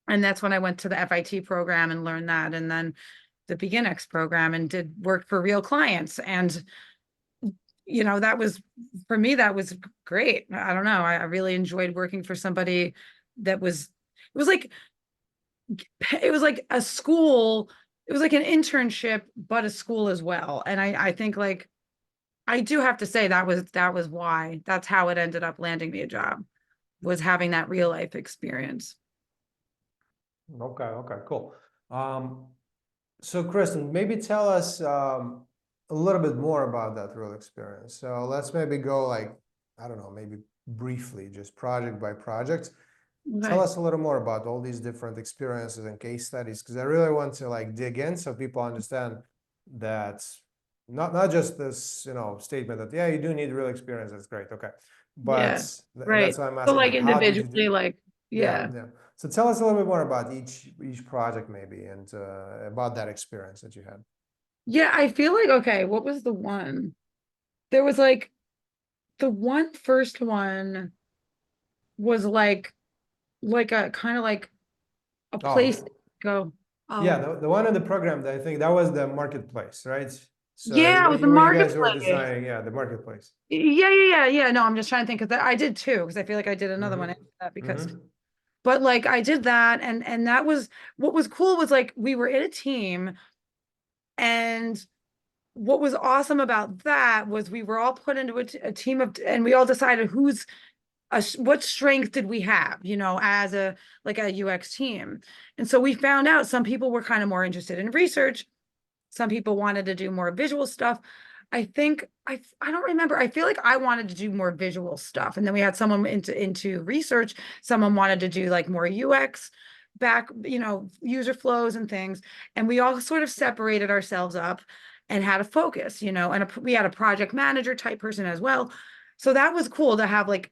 And that's when I went to the FIT program and learned that. And then the BeginX program and did work for real clients. And, that was for me, that was great. I don't know. I really enjoyed working for somebody that it was like a school, it was like an internship, but a school as well. And I think like I do have to say that was why that's how it ended up landing me a job was having that real life experience. Okay, okay, cool. Um, so Kristen, maybe tell us a little bit more about that real experience. So let's maybe go like, I don't know, maybe briefly, just project by project. Tell Right. us a little more about all these different experiences and case studies, because I really want to like dig in so people understand that not just this, statement that, yeah, you do need real experience. That's great. Okay. But, Yeah. and that's Right. why I'm So asking, like like, how did you individually, do? like, Yeah, yeah. yeah. So tell us a little bit more about each project maybe and about that experience that you had. Yeah, I feel like okay, what was the one? There was like The one first one was like a kind of like a place to Oh, go. yeah, Oh, the one in the program, I think that was the marketplace, right? So yeah, it was the where you guys were marketplace. designing, yeah, the marketplace. Yeah. No, I'm just trying to think because I did too, because I feel like I did another one Mm-hmm. after that because, Mm-hmm. but like I did that, and that was what was cool was like we were in a team, and what was awesome about that was we were all put into a team of, and we all decided what strength did we have, as a like a UX team. And so we found out some people were kind of more interested in research. Some people wanted to do more visual stuff. I think I don't remember. I feel like I wanted to do more visual stuff. And then we had someone into research. Someone wanted to do like more UX back, user flows and things. And we all sort of separated ourselves up and had a focus, and we had a project manager type person as well. So that was cool to have like,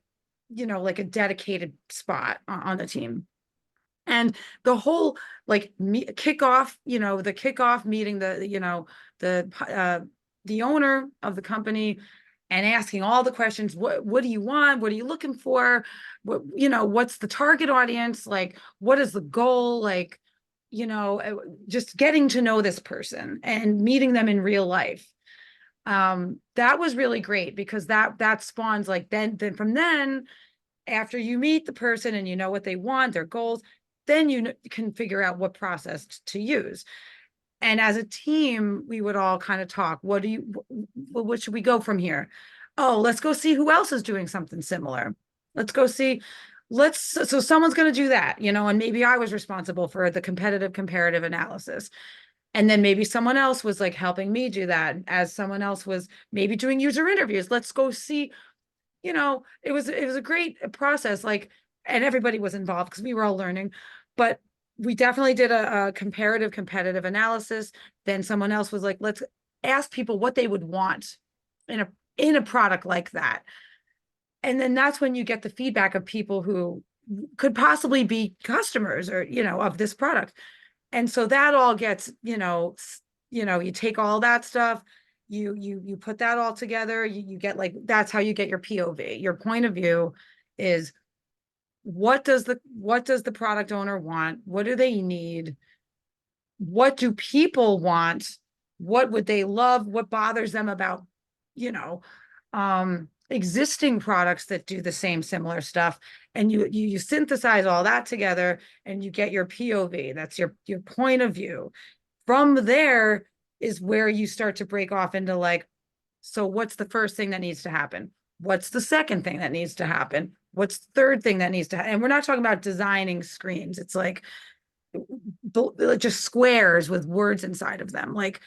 like a dedicated spot on the team. And the whole like kickoff, the kickoff meeting, the the owner of the company, and asking all the questions. What do you want? What are you looking for? What's the target audience? Like, what is the goal? Like, just getting to know this person and meeting them in real life. That was really great because that spawns like then from then, after you meet the person and you know what they want, their goals, then you can figure out what process to use. And as a team, we would all kind of talk. What should we go from here? Oh, let's go see who else is doing something similar. Let's go see. So someone's going to do that, and maybe I was responsible for the comparative analysis. And then maybe someone else was like helping me do that, as someone else was maybe doing user interviews. Let's go see, it was a great process, like, and everybody was involved because we were all learning. But we definitely did a comparative competitive analysis. Then someone else was like, let's ask people what they would want in a product like that. And then that's when you get the feedback of people who could possibly be customers, or of this product. And so that all gets, you take all that stuff, you put that all together, you get like, that's how you get your POV. Your point of view is, what does the product owner want? What do they need? What do people want? What would they love? What bothers them about, you know, existing products that do the same similar stuff? And you synthesize all that together and you get your POV. That's your point of view. From there is where you start to break off into like, so what's the first thing that needs to happen? What's the second thing that needs to happen? What's the third thing that needs to happen? And we're not talking about designing screens. It's like just squares with words inside of them. Like,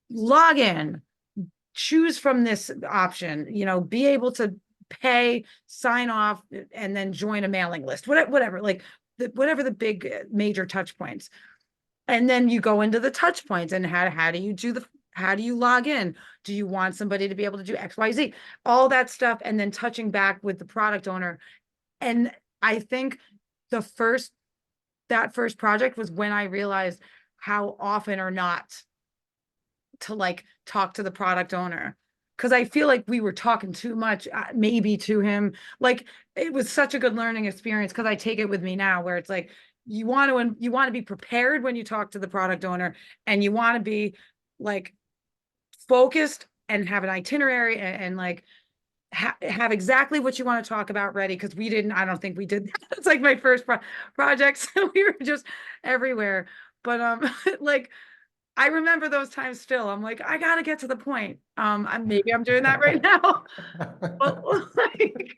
log in, choose from this option, be able to pay, sign off, and then join a mailing list, whatever, like whatever the big major touch points. And then you go into the touch points and how do you log in? Do you want somebody to be able to do XYZ, all that stuff, and then touching back with the product owner. And I think the first that first project was when I realized how often or not to like talk to the product owner, because I feel like we were talking too much, maybe to him. Like, it was such a good learning experience because I take it with me now, where it's like you want to be prepared when you talk to the product owner, and you want to be like focused and have an itinerary, and like have exactly what you want to talk about ready, because I don't think we did that. It's like my first project, so we were just everywhere. But like, I remember those times still. I'm like, I gotta get to the point. Maybe I'm doing that right now. But like,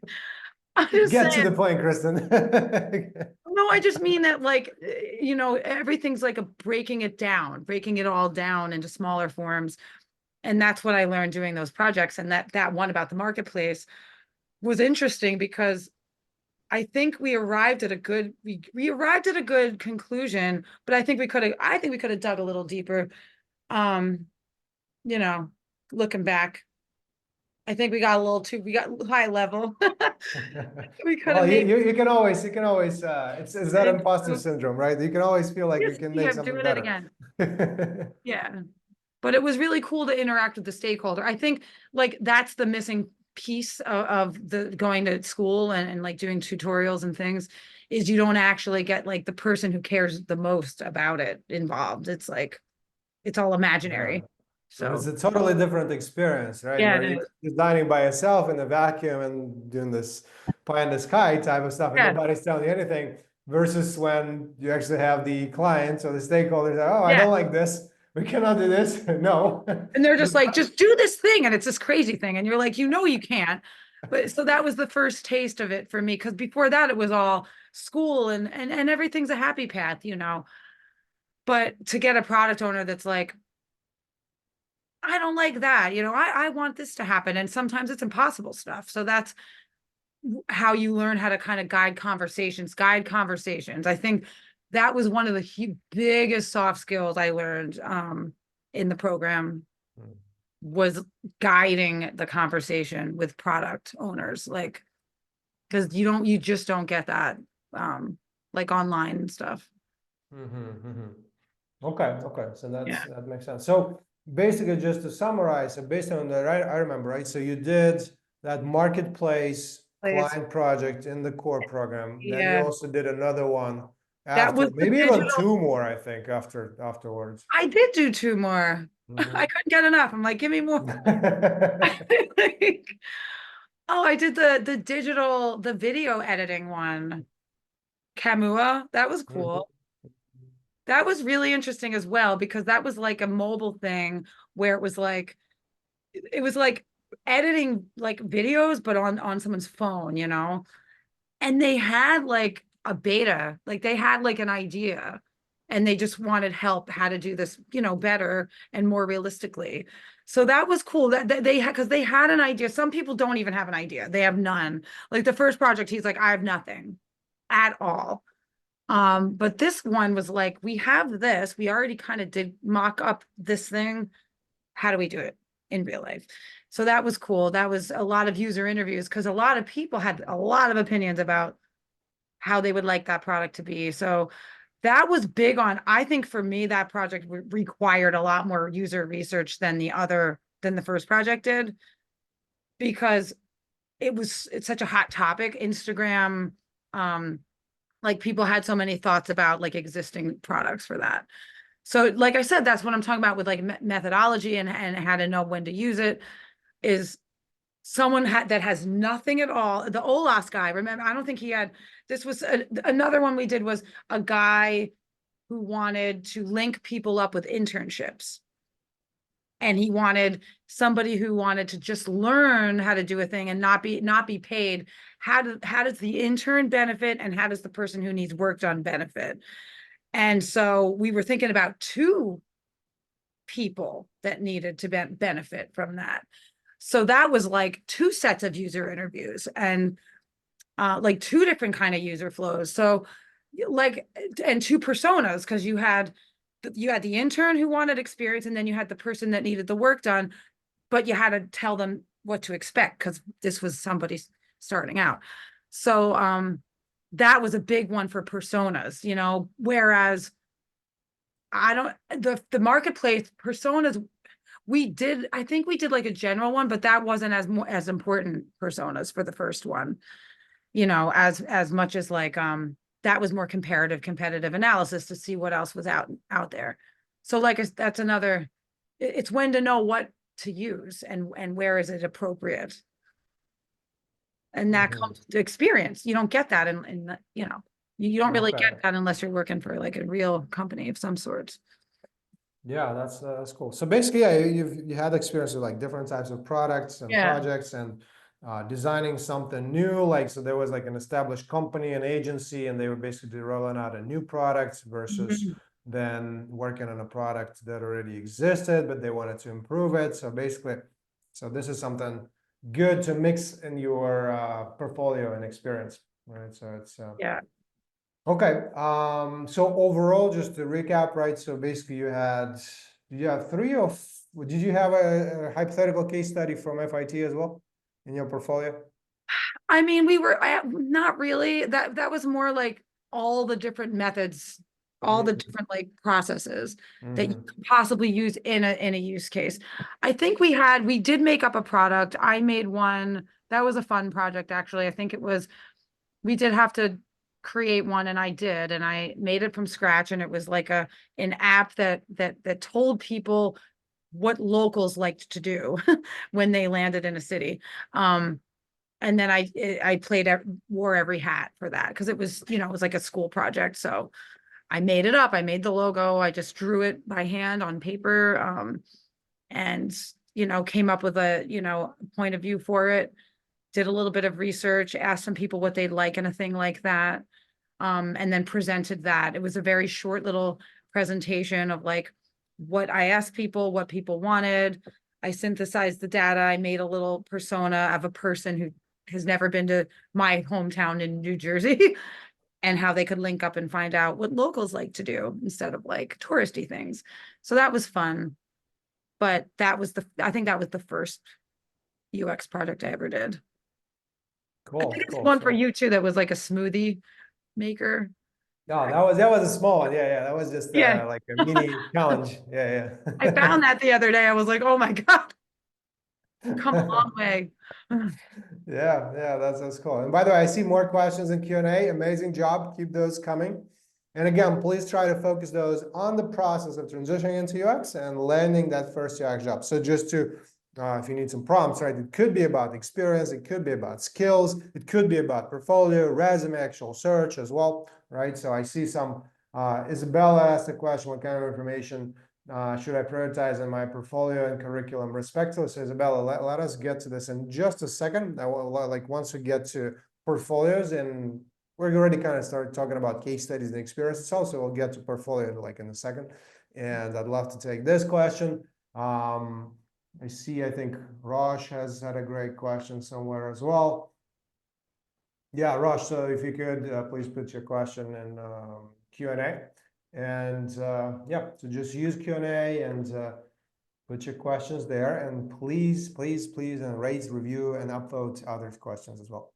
I'm just Get to the saying. point, Kristen. No, I just mean that, like, everything's like a breaking it all down into smaller forms. And that's what I learned doing those projects. And that one about the marketplace was interesting because I think we arrived at a good conclusion, but I think we could have dug a little deeper. Um, you know, looking back, I think we got high level. We could have Well, maybe, you can always, it's that imposter syndrome, right? You can always feel like you can make yeah, something doing it better. again. Yeah. But it was really cool to interact with the stakeholder. I think like that's the missing piece of the going to school and like doing tutorials and things is you don't actually get like the person who cares the most about it involved. It's like, it's all Yeah. imaginary. And it's So a totally different experience, right? yeah, Where it you're is. designing by yourself in a vacuum and doing this pie in the sky type of stuff, and Yeah. nobody's telling you anything, versus when you actually have the clients or the stakeholders, oh, I Yeah. don't like this. We cannot do this. No. And they're just like, just do this thing. And it's this crazy thing. And you're like, you can't. But so that was the first taste of it for me. Cause before that, it was all school and everything's a happy path. But to get a product owner that's like, I don't like that, I want this to happen. And sometimes it's impossible stuff. So that's how you learn how to kind of guide conversations. I think that was one of the biggest soft skills I learned in the program was guiding the conversation with product owners, like, because you just don't get that like online and stuff. Okay, okay, so Yeah. that makes sense. So basically, just to summarize, so based on the right, I remember, right? So you did that marketplace Please. client project in the core program. Then you Yeah. also did another one That after, was the maybe even digital. two more, I think, afterwards. I did do two more. I Mhm. couldn't get enough. I'm like, give me more. Like, oh, I did the video editing one. Kamua. That was Mhm. cool. That was really interesting as well because that was like a mobile thing where it was like editing like videos but on someone's phone. And they had like a beta, like they had like an idea and they just wanted help how to do this better and more realistically. So that was cool that they had, because they had an idea. Some people don't even have an idea. They have none. Like the first project, he's like, I have nothing at all. But this one was like, we have this, we already kind of did mock up this thing. How do we do it in real life? So that was cool. That was a lot of user interviews because a lot of people had a lot of opinions about how they would like that product to be. So that was big on, I think for me, that project required a lot more user research than the first project did, because it's such a hot topic. Instagram, um, like people had so many thoughts about like existing products for that. So like I said, that's what I'm talking about with like methodology and how to know when to use it is someone that has nothing at all. The Olas guy, remember, I don't think he had, this was another one we did was a guy who wanted to link people up with internships. And he wanted somebody who wanted to just learn how to do a thing and not be paid. How does the intern benefit and how does the person who needs work done benefit? And so we were thinking about two people that needed to benefit from that. So that was like two sets of user interviews and like two different kind of user flows. So like, and two personas, because you had the intern who wanted experience and then you had the person that needed the work done, but you had to tell them what to expect because this was somebody starting out. So that was a big one for personas, whereas I don't, the marketplace personas, I think we did like a general one, but that wasn't as important personas for the first one, as much as like that was more competitive analysis to see what else was out there. So like that's another, it's when to know what to use and where is it appropriate. And that Mhm. comes to experience. You don't get that you don't really Okay. get that unless you're working for like a real company of some sort. Yeah, that's cool. So basically, yeah, you had experience with like different types of products and Yeah. projects and designing something new. Like, so there was like an established company, an agency, and they were basically rolling out a new product versus Mhm. then working on a product that already existed, but they wanted to improve it. So basically, so this is something good to mix in your portfolio and experience, right? So it's Yeah. okay. So overall, just to recap, right? So basically, did you have three or did you have a hypothetical case study from FIT as well in your portfolio? I mean, we were not really. That was more like all the different methods all the Mhm. different like processes that you Mhm. could possibly use in a use case. I think we did make up a product. I made one that was a fun project, actually. I think we did have to create one, and I did, and I made it from scratch, and it was like an app that told people what locals liked to do when they landed in a city. And then I wore every hat for that because it was, it was like a school project. So I made it up. I made the logo. I just drew it by hand on paper. And came up with a, point of view for it. Did a little bit of research, asked some people what they'd like in a thing like that. And then presented that. It was a very short little presentation of like what I asked people, what people wanted. I synthesized the data. I made a little persona of a person who has never been to my hometown in New Jersey and how they could link up and find out what locals like to do instead of like touristy things. So that was fun. But I think that was the first UX project I ever did. I think Cool, it's cool. one for So you too that was like a smoothie maker. no, that was a small one. Yeah, yeah. That was just Yeah, like a mini challenge. Yeah, I found that the other day. I was like, oh my God, come a yeah. long way. Yeah, yeah, that's cool. And by the way, I see more questions in Q&A. Amazing job. Keep those coming. And again, please try to focus those on the process of transitioning into UX and landing that first UX job. So just to, if you need some prompts, right? It could be about experience, it could be about skills, it could be about portfolio, resume, actual search as well, right? So I see some, Isabella asked a question, what kind of information should I prioritize in my portfolio and curriculum respectively? So Isabella, let us get to this in just a second. Like once we get to portfolios, and we're already kind of started talking about case studies and experience itself, so we'll get to portfolio like in a second. And I'd love to take this question. I think Rosh has had a great question somewhere as well. Yeah, Rosh, so if you could please put your question in Q&A. And yeah, so just use Q&A and put your questions there. And please, please, please, and rate, review, and upvote other questions as well.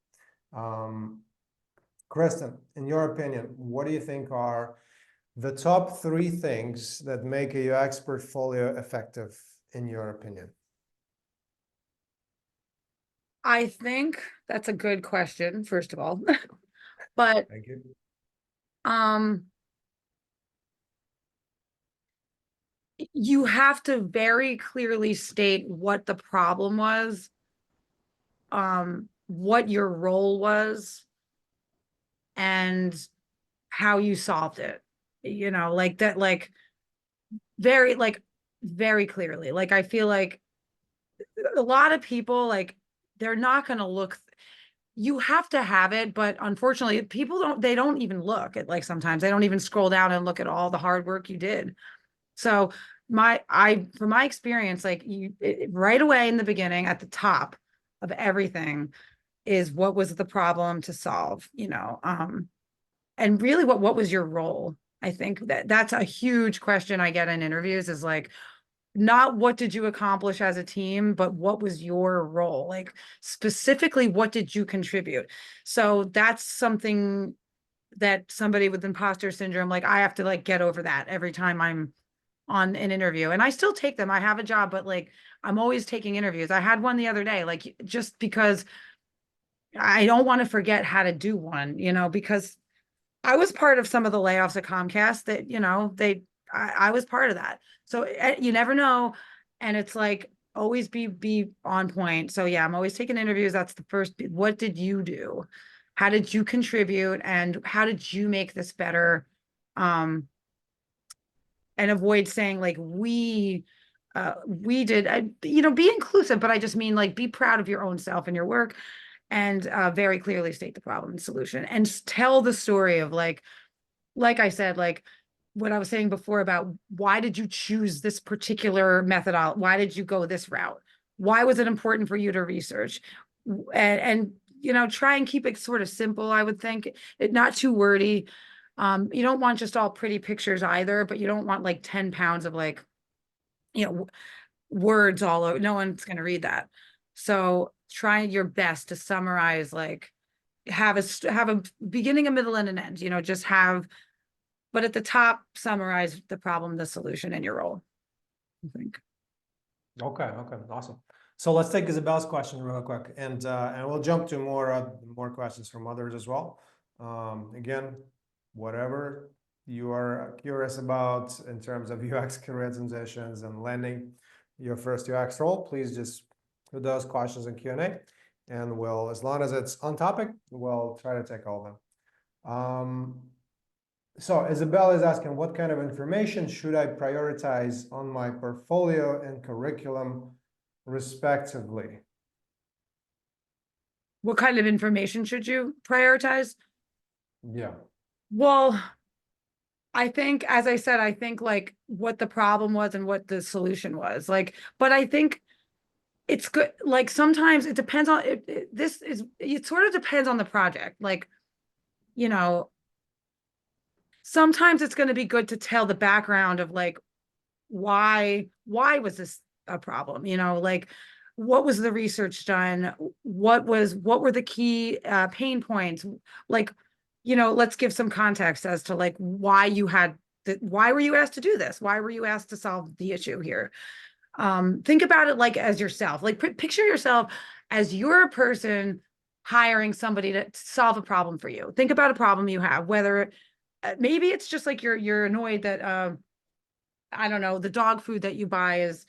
Kristen, in your opinion, what do you think are the top 3 things that make a UX portfolio effective, in your opinion? I think that's a good question, first of all. But Thank you. um you have to very clearly state what the problem was, what your role was, and how you solved it. Like that, very like very clearly. Like I feel like a lot of people like they're not going to look. You have to have it, but unfortunately people don't even look at, like, sometimes they don't even scroll down and look at all the hard work you did. So from my experience, like right away in the beginning at the top of everything is what was the problem to solve, and really what was your role? I think that's a huge question I get in interviews, is like, not what did you accomplish as a team, but what was your role? Like specifically, what did you contribute? So that's something that somebody with imposter syndrome, like I have to like get over that every time I'm on an interview. And I still take them. I have a job, but like I'm always taking interviews. I had one the other day, like just because I don't want to forget how to do one, because I was part of some of the layoffs at Comcast that, I was part of that. So you never know. And it's like, always be on point. So yeah, I'm always taking interviews. That's the first, what did you do? How did you contribute? And how did you make this better? And avoid saying like, we did, be inclusive, but I just mean like, be proud of your own self and your work, and very clearly state the problem and solution, and tell the story of like I said, like what I was saying before about why did you choose this particular methodology? Why did you go this route? Why was it important for you to research? And try and keep it sort of simple, I would think. It not too wordy. You don't want just all pretty pictures either, but you don't want like 10 pounds of like, words all over. No one's going to read that. So try your best to summarize, like have a beginning, a middle, and an end, just have but at the top, summarize the problem, the solution, and your role, I think. Okay, awesome. So let's take Isabel's question real quick, and we'll jump to more questions from others as well. Again, whatever you are curious about in terms of UX career transitions and landing your first UX role, please just put those questions in Q&A, and we'll, as long as it's on topic, we'll try to take all of them. So Isabel is asking, what kind of information should I prioritize on my portfolio and curriculum, respectively? What kind of information should you prioritize? Yeah. Well, I think, as I said, I think like what the problem was and what the solution was. Like, but I think it's good. Like sometimes it depends on it sort of depends on the project. Like, you know, sometimes it's going to be good to tell the background of like why was this a problem, like what was the research done, what were the key pain points, like, let's give some context as to like why were you asked to do this, why were you asked to solve the issue here. Think about it like as yourself, like picture yourself as you're a person hiring somebody to solve a problem for you. Think about a problem you have, whether maybe it's just like you're annoyed that I don't know, the dog food that you buy is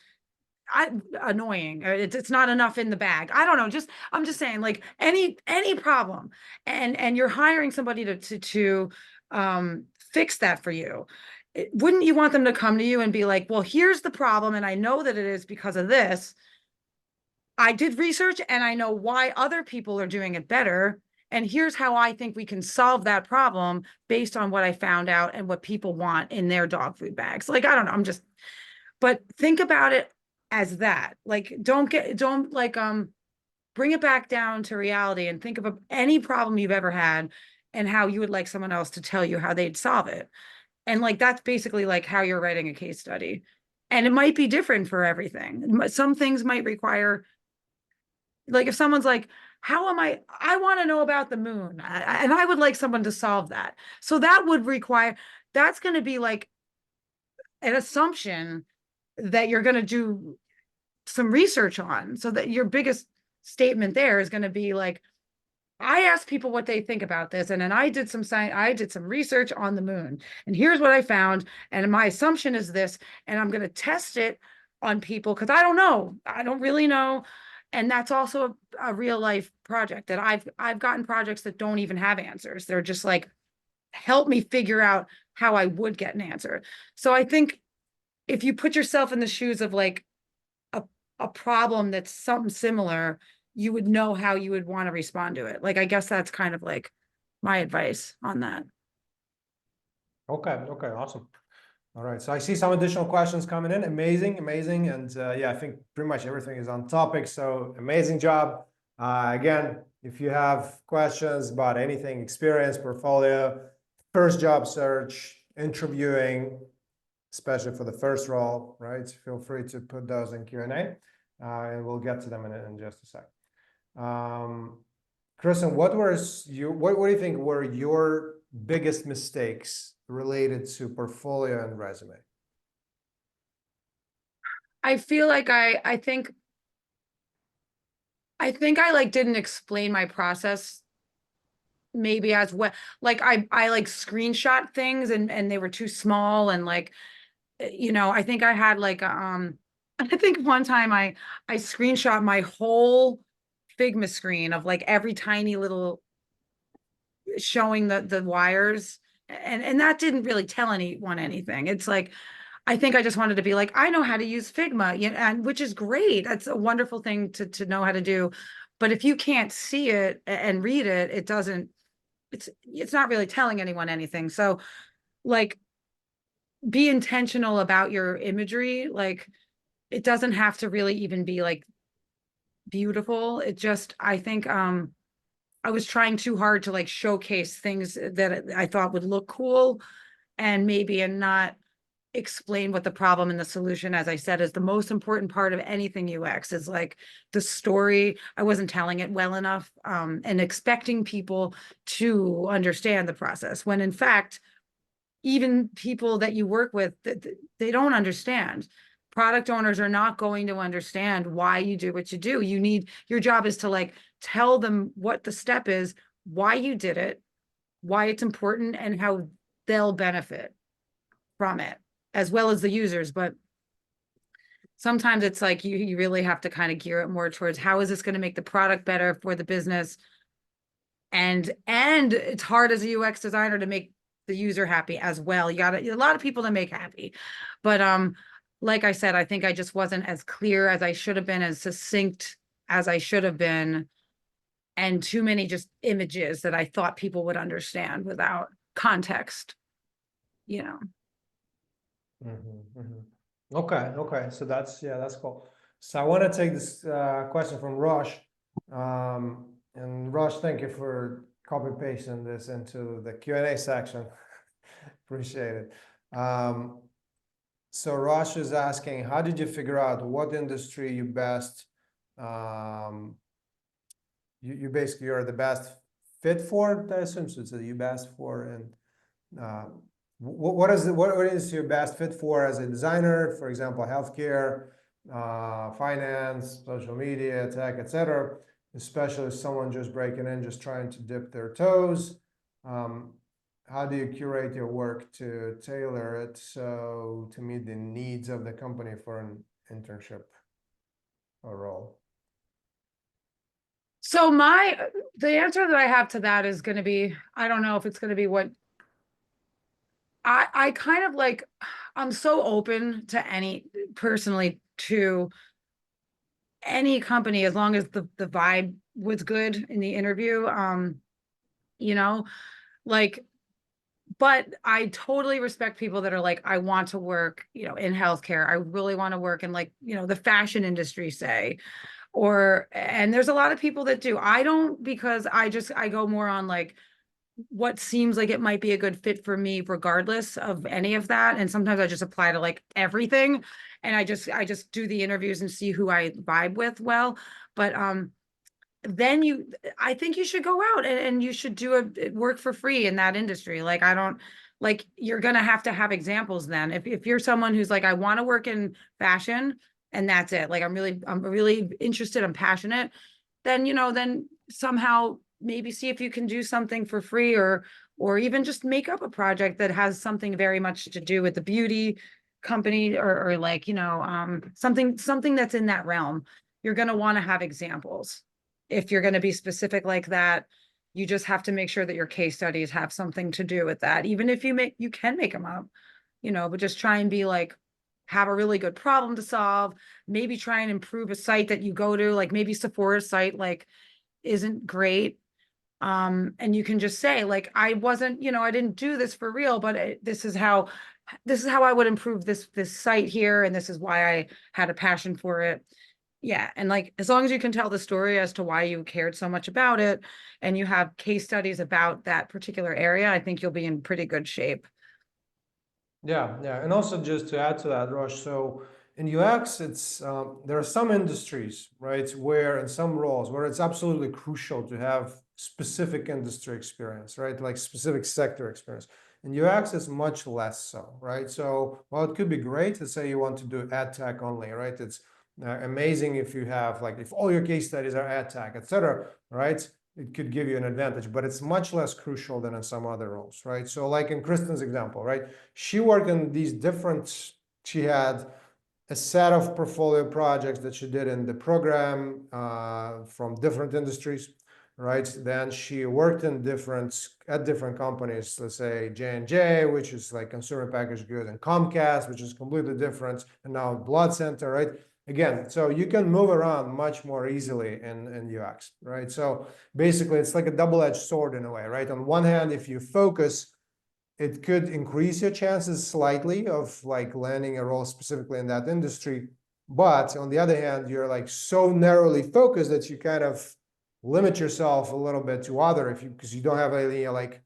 annoying, or it's not enough in the bag. I don't know, I'm just saying, like any problem, and you're hiring somebody to fix that for you. Wouldn't you want them to come to you and be like, well, here's the problem, and I know that it is because of this. I did research and I know why other people are doing it better. And here's how I think we can solve that problem based on what I found out and what people want in their dog food bags. Like, I don't know, but think about it as that. Like, don't bring it back down to reality and think of any problem you've ever had and how you would like someone else to tell you how they'd solve it. And like, that's basically like how you're writing a case study. And it might be different for everything. Some things might require, like if someone's like, I want to know about the moon, and I would like someone to solve that. So that would require, that's going to be like an assumption that you're going to do some research on. So that your biggest statement there is going to be like, I asked people what they think about this, and then I did some research on the moon, and here's what I found, and my assumption is this, and I'm going to test it on people because I don't really know. And that's also a real life project that I've gotten projects that don't even have answers. They're just like, help me figure out how I would get an answer. So I think if you put yourself in the shoes of like a problem that's something similar, you would know how you would want to respond to it. Like, I guess that's kind of like my advice on that. Okay, awesome. All right, so I see some additional questions coming in. Amazing. And yeah, I think pretty much everything is on topic. So amazing job. Again, if you have questions about anything, experience, portfolio, first job search, interviewing, especially for the first role, right? Feel free to put those in Q&A, and we'll get to them in just a sec. Kristen, what do you think were your biggest mistakes related to portfolio and resume? I feel like I think I like didn't explain my process maybe as well. Like I like screenshot things and they were too small, and like, I think I had like I think one time I screenshot my whole Figma screen of like every tiny little showing the wires, and that didn't really tell anyone anything. It's like, I think I just wanted to be like, I know how to use Figma, and which is great. That's a wonderful thing to know how to do. But if you can't see it and read it, it's not really telling anyone anything. So like, be intentional about your imagery. Like, it doesn't have to really even be like beautiful. I think I was trying too hard to like showcase things that I thought would look cool, and not explain what the problem and the solution, as I said, is the most important part of anything UX, is like the story. I wasn't telling it well enough, and expecting people to understand the process when in fact even people that you work with, they don't understand. Product owners are not going to understand why you do what you do. Your job is to like tell them what the step is, why you did it, why it's important, and how they'll benefit from it, as well as the users. But sometimes it's like you really have to kind of gear it more towards how is this going to make the product better for the business. And it's hard as a UX designer to make the user happy as well. You got a lot of people to make happy. But like I said, I think I just wasn't as clear as I should have been, as succinct as I should have been, and too many just images that I thought people would understand without context, you know. Okay, so that's cool. So I want to take this question from Rush. And Rush, thank you for copy pasting this into the Q&A section. Appreciate it. So Rush is asking, how did you figure out what industry you best you basically are the best fit for? I assume so. So you best for, and what is your best fit for as a designer? For example, healthcare, finance, social media, tech, etc. Especially someone just breaking in, just trying to dip their toes. How do you curate your work to tailor it so to meet the needs of the company for an internship or role? So the answer that I have to that is going to be, I don't know if it's going to be what I kind of like, I'm so open to personally to any company, as long as the vibe was good in the interview. You know, like, but I totally respect people that are like, I want to work, in healthcare. I really want to work in, like, the fashion industry, say, and there's a lot of people that do. I don't, because I go more on like what seems like it might be a good fit for me, regardless of any of that. And sometimes I just apply to like everything, and I just do the interviews and see who I vibe with well. But then I think you should go out and you should do work for free in that industry. Like, I don't, like, you're gonna have to have examples then. If you're someone who's like, I want to work in fashion and that's it, like, I'm really interested, I'm passionate, then then somehow maybe see if you can do something for free, or even just make up a project that has something very much to do with the beauty company, or like, something that's in that realm. You're going to want to have examples. If you're going to be specific like that, you just have to make sure that your case studies have something to do with that. Even if you can make them up, but just try and be like, have a really good problem to solve. Maybe try and improve a site that you go to, like maybe Sephora's site, like, isn't great. And you can just say, like, I wasn't, I didn't do this for real, but this is how I would improve this site here, and this is why I had a passion for it. Yeah, and like, as long as you can tell the story as to why you cared so much about it, and you have case studies about that particular area, I think you'll be in pretty good shape. Yeah, and also just to add to that, Rush, so in UX, it's there are some industries, right, where in some roles where it's absolutely crucial to have specific industry experience, right, like specific sector experience. In UX, it's much less so, right? So while it could be great, let's say you want to do ad tech only, right? It's amazing if you have, like, if all your case studies are ad tech, etc., right? It could give you an advantage, but it's much less crucial than in some other roles, right? So like in Kristen's example, right? She worked in these different, she had a set of portfolio projects that she did in the program from different industries, right? Then she worked at different companies, let's say J&J, which is like consumer packaged goods, and Comcast, which is completely different, and now Blood Center, right? Again, so you can move around much more easily in UX, right? So basically, it's like a double-edged sword in a way, right? On one hand, if you focus, it could increase your chances slightly of like landing a role specifically in that industry. But on the other hand, you're like so narrowly focused that you kind of limit yourself a little bit to because you don't have any like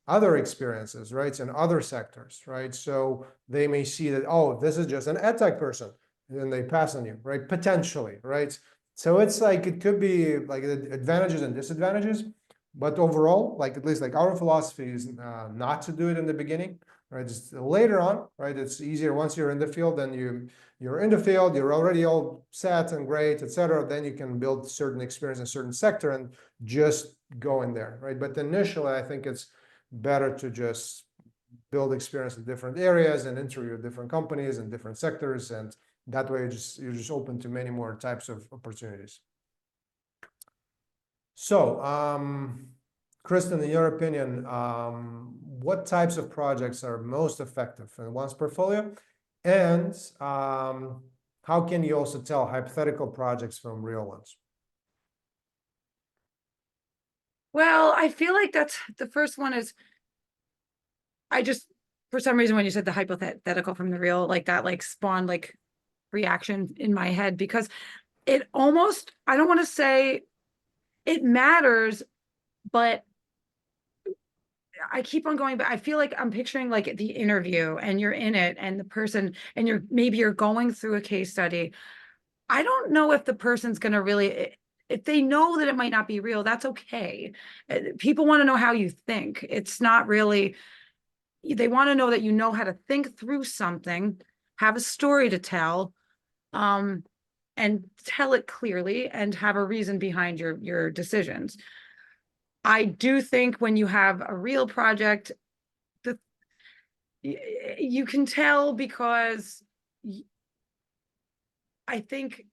other experiences, right? In other sectors, right? So they may see that, oh, this is just an ed tech person, and then they pass on you, right? Potentially, right? So it's like, it could be like advantages and disadvantages, but overall, like, at least like our philosophy is not to do it in the beginning. right? Just later on, right? It's easier once you're in the field, then you're in the field, you're already all set and great, etc. Then you can build certain experience in a certain sector and just go in there, right? But initially, I think it's better to just build experience in different areas and interview different companies and different sectors, and that way you're just open to many more types of opportunities. So, Kristen, in your opinion, what types of projects are most effective in one's portfolio? And how can you also tell hypothetical projects from real ones? Well, I feel like that's the first one is I just for some reason when you said the hypothetical from the real, like that like spawned like reaction in my head because it almost I don't want to say it matters, but I keep on going, but I feel like I'm picturing like the interview and you're in it and the person and you're going through a case study. I don't know if the person's going to really, if they know that it might not be real, that's okay. People want to know how you think. It's not really, they want to know that you know how to think through something, have a story to tell, and tell it clearly and have a reason behind your decisions. I do think when you have a real project, the you can tell because I think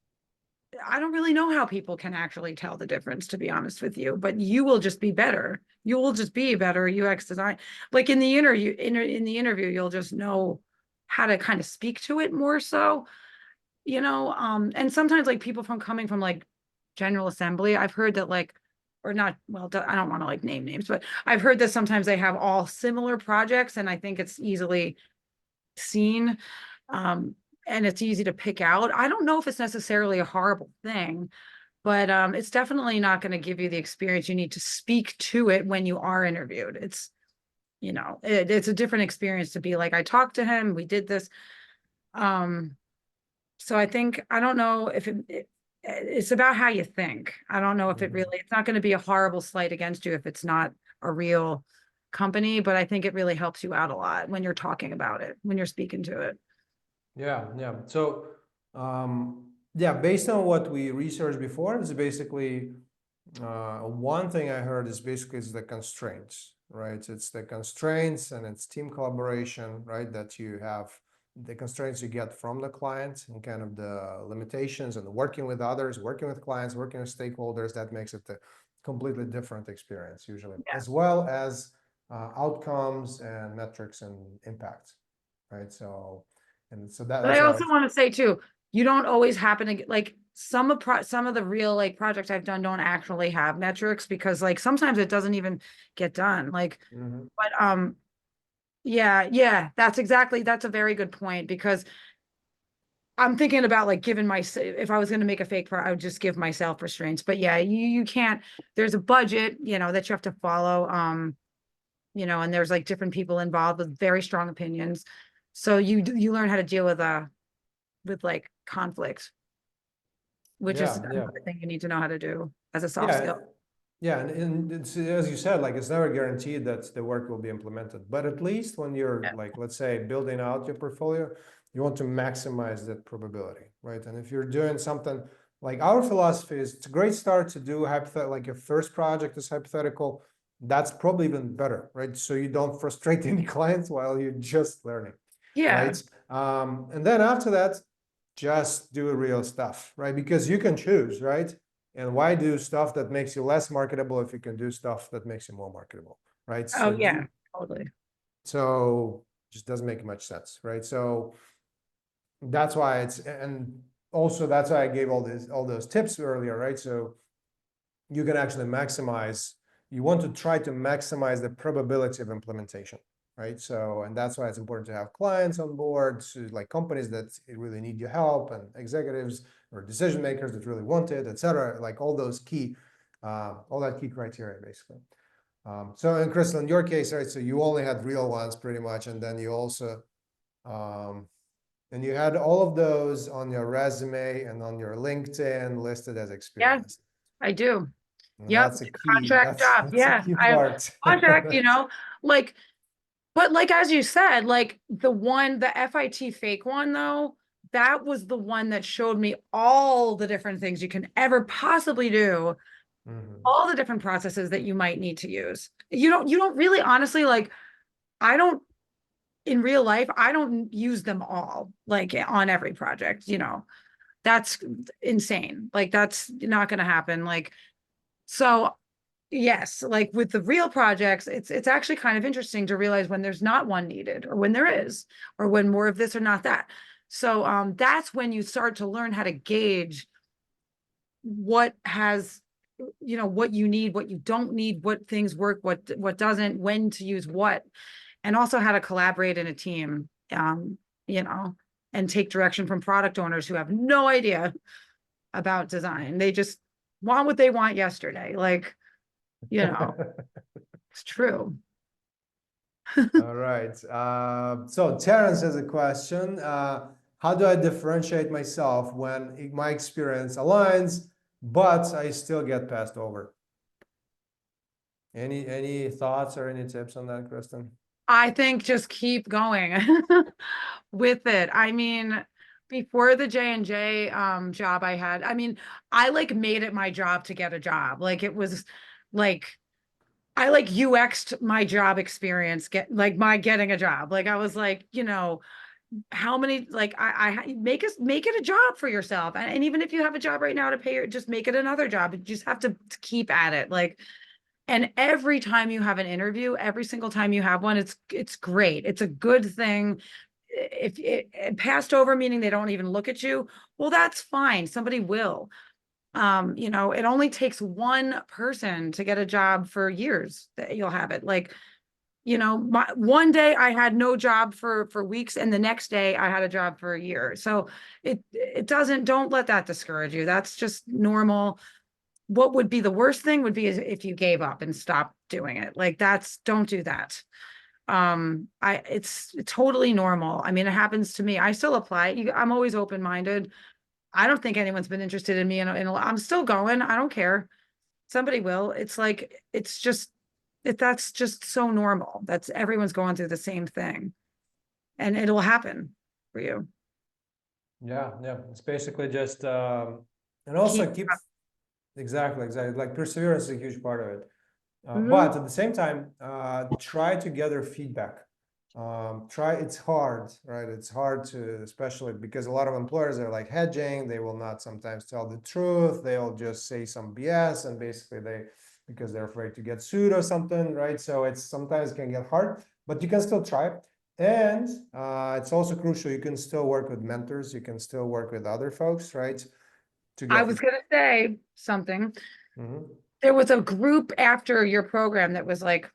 I don't really know how people can actually tell the difference, to be honest with you, but you will just be better. You will just be a better UX design. Like in the interview, you'll just know how to kind of speak to it more so, and sometimes like people from coming from like General Assembly, I've heard that like, or not, well, I don't want to like name names, but I've heard that sometimes they have all similar projects and I think it's easily seen. And it's easy to pick out. I don't know if it's necessarily a horrible thing, but it's definitely not going to give you the experience you need to speak to it when you are interviewed. It's a different experience to be like, I talked to him, we did this. So I think, I don't know if it's about how you think. I don't know if it's not going to be a horrible slight against you if it's not a real company, but I think it really helps you out a lot when you're talking about it, when you're speaking to it. Yeah. So, based on what we researched before, it's basically one thing I heard is basically it's the constraints, right? It's the constraints and it's team collaboration, right? That you have the constraints you get from the client and kind of the limitations and working with others, working with clients, working with stakeholders, that makes it a completely different experience usually, as well as outcomes and metrics and impact, right? So But that's I why also want to say too, you don't always happen to get like some of the real like projects I've done don't actually have metrics because like sometimes it doesn't even get done. Like, but yeah, that's a very good point because I'm thinking about like giving if I was going to make a fake pro, I would just give myself restraints. But yeah, you can't, there's a budget, that you have to follow. And there's like different people involved with very strong opinions. So you learn how to deal with like conflict, which is another thing you need to know how to do as a soft skill. And it's, as you said, like it's never guaranteed that the work will be implemented, but at least when you're like, let's say, building out your portfolio, you want to maximize that probability, right? And if you're doing something like our philosophy is, it's a great start to do like your first project is hypothetical. That's probably even better, right? So you don't frustrate any clients while you're just learning, right? And then after that, just do real stuff, right? Because you can choose, right? And why do stuff that makes you less marketable if you can do stuff that makes you more marketable, right? Oh yeah, totally. So just doesn't make much sense, right? So that's why and also that's why I gave all those tips earlier, right? So you can actually you want to try to maximize the probability of implementation, right? So, and that's why it's important to have clients on board, so like companies that really need your help and executives or decision makers that really want it, et cetera, like all that key criteria, basically. So, and Crystal, in your case, right, so you only had real ones pretty much, and then you also, and you had all of those on your resume and on your LinkedIn listed as experience. I do. And Yep. that's a key, Contract job. that's a Yeah. key I part. contract, like But like, as you said, like the FIT fake one though, that was the one that showed me all the different things you can ever possibly do, Mhm. all the different processes that you might need to use. You don't really honestly like, I don't in real life, I don't use them all like on every project, that's insane. Like that's not going to happen. Like, so yes, like with the real projects, it's actually kind of interesting to realize when there's not one needed or when there is, or when more of this or not that. So that's when you start to learn how to gauge what has, what you need, what you don't need, what things work, what doesn't, when to use what, and also how to collaborate in a team, you know, and take direction from product owners who have no idea about design. They just want what they want yesterday. Like, it's true. All right. So Terrence has a question. How do I differentiate myself when my experience aligns, but I still get passed over? Any thoughts or any tips on that, Kristen? I think just keep going with it. I mean, before the J&J job I had, I mean, I like made it my job to get a job. Like it was like I like UX'd my job experience, get like my getting a job. Like I was like, how many like I make it a job for yourself. And even if you have a job right now to pay your, just make it another job. You just have to keep at it. Like, and every time you have an interview, every single time you have one, it's great. It's a good thing. If it passed over, meaning they don't even look at you, well, that's fine. Somebody will. It only takes one person to get a job for years that you'll have it. Like, one day I had no job for weeks, and the next day I had a job for a year. So don't let that discourage you. That's just normal. What would be the worst thing would be if you gave up and stopped doing it. Like don't do that. It's totally normal. I mean, it happens to me. I still apply. I'm always open-minded. I don't think anyone's been interested in me I'm still going. I don't care. Somebody will. It's like, that's just so normal. That's everyone's going through the same thing, and it'll happen for you. Yeah, yeah. It's basically just and also Keep. keep exactly. Like perseverance is a huge part of it. Mhm. But at the same time, try to gather feedback. It's hard, right? It's hard to, especially because a lot of employers are like hedging. They will not sometimes tell the truth. They'll just say some BS, and basically because they're afraid to get sued or something, right? So it's sometimes can get hard, but you can still try. And it's also crucial. You can still work with mentors. You can still work with other folks, right? To I get was the. gonna say something. Mhm. There was a group after your program that was like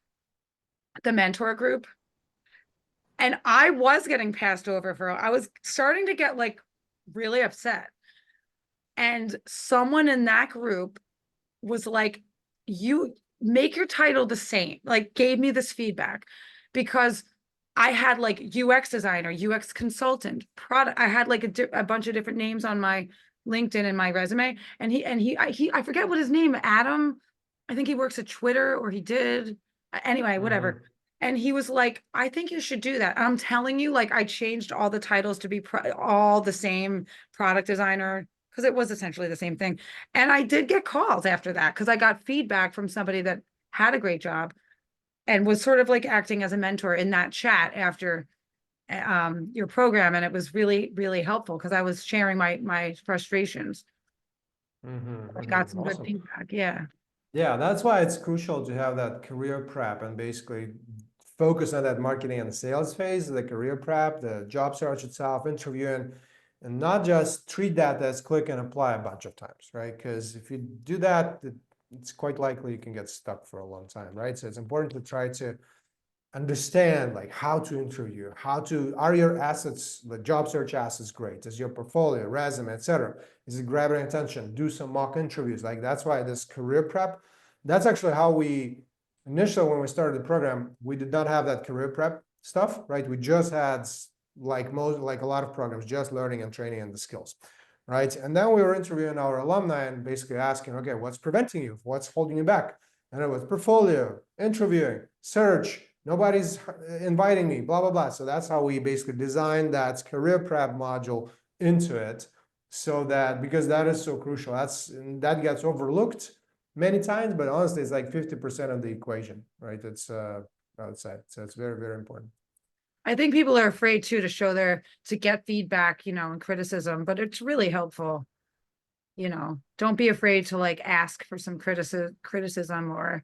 the mentor group, and I was getting passed over I was starting to get like really upset. And someone in that group was like, you make your title the same, like gave me this feedback because I had like UX designer, UX consultant, product. I had like a bunch of different names on my LinkedIn and my resume. And I forget what his name, Adam. I think he works at Twitter, or he did. Anyway, whatever. Mhm. And he was like, I think you should do that. I'm telling you, like, I changed all the titles to be all the same, product designer, because it was essentially the same thing. And I did get calls after that because I got feedback from somebody that had a great job and was sort of like acting as a mentor in that chat after your program. And it was really, really helpful because I was sharing my frustrations. I got some good Awesome. feedback. Yeah. Yeah, that's why it's crucial to have that career prep and basically focus on that marketing and sales phase, the career prep, the job search itself, interviewing, and not just treat that as click and apply a bunch of times, right? Because if you do that, it's quite likely you can get stuck for a long time, right? So it's important to try to understand like how to interview, are your assets, the job search assets great? Is your portfolio, resume, etc. Is it grabbing attention? Do some mock interviews. Like that's why this career prep, that's actually how we initially when we started the program, we did not have that career prep stuff, right? We just had like a lot of programs, just learning and training and the skills. Right. And then we were interviewing our alumni and basically asking, okay, what's preventing you? What's holding you back? And it was portfolio, interviewing, search, Nobody's inviting me, blah, blah, blah. So that's how we basically designed that career prep module into it. So that, because that is so crucial, that gets overlooked many times, but honestly, it's like 50% of the equation, right? It's outside. So it's very, very important. I think people are afraid too to show to get feedback, and criticism, but it's really helpful. Don't be afraid to like ask for some criticism or,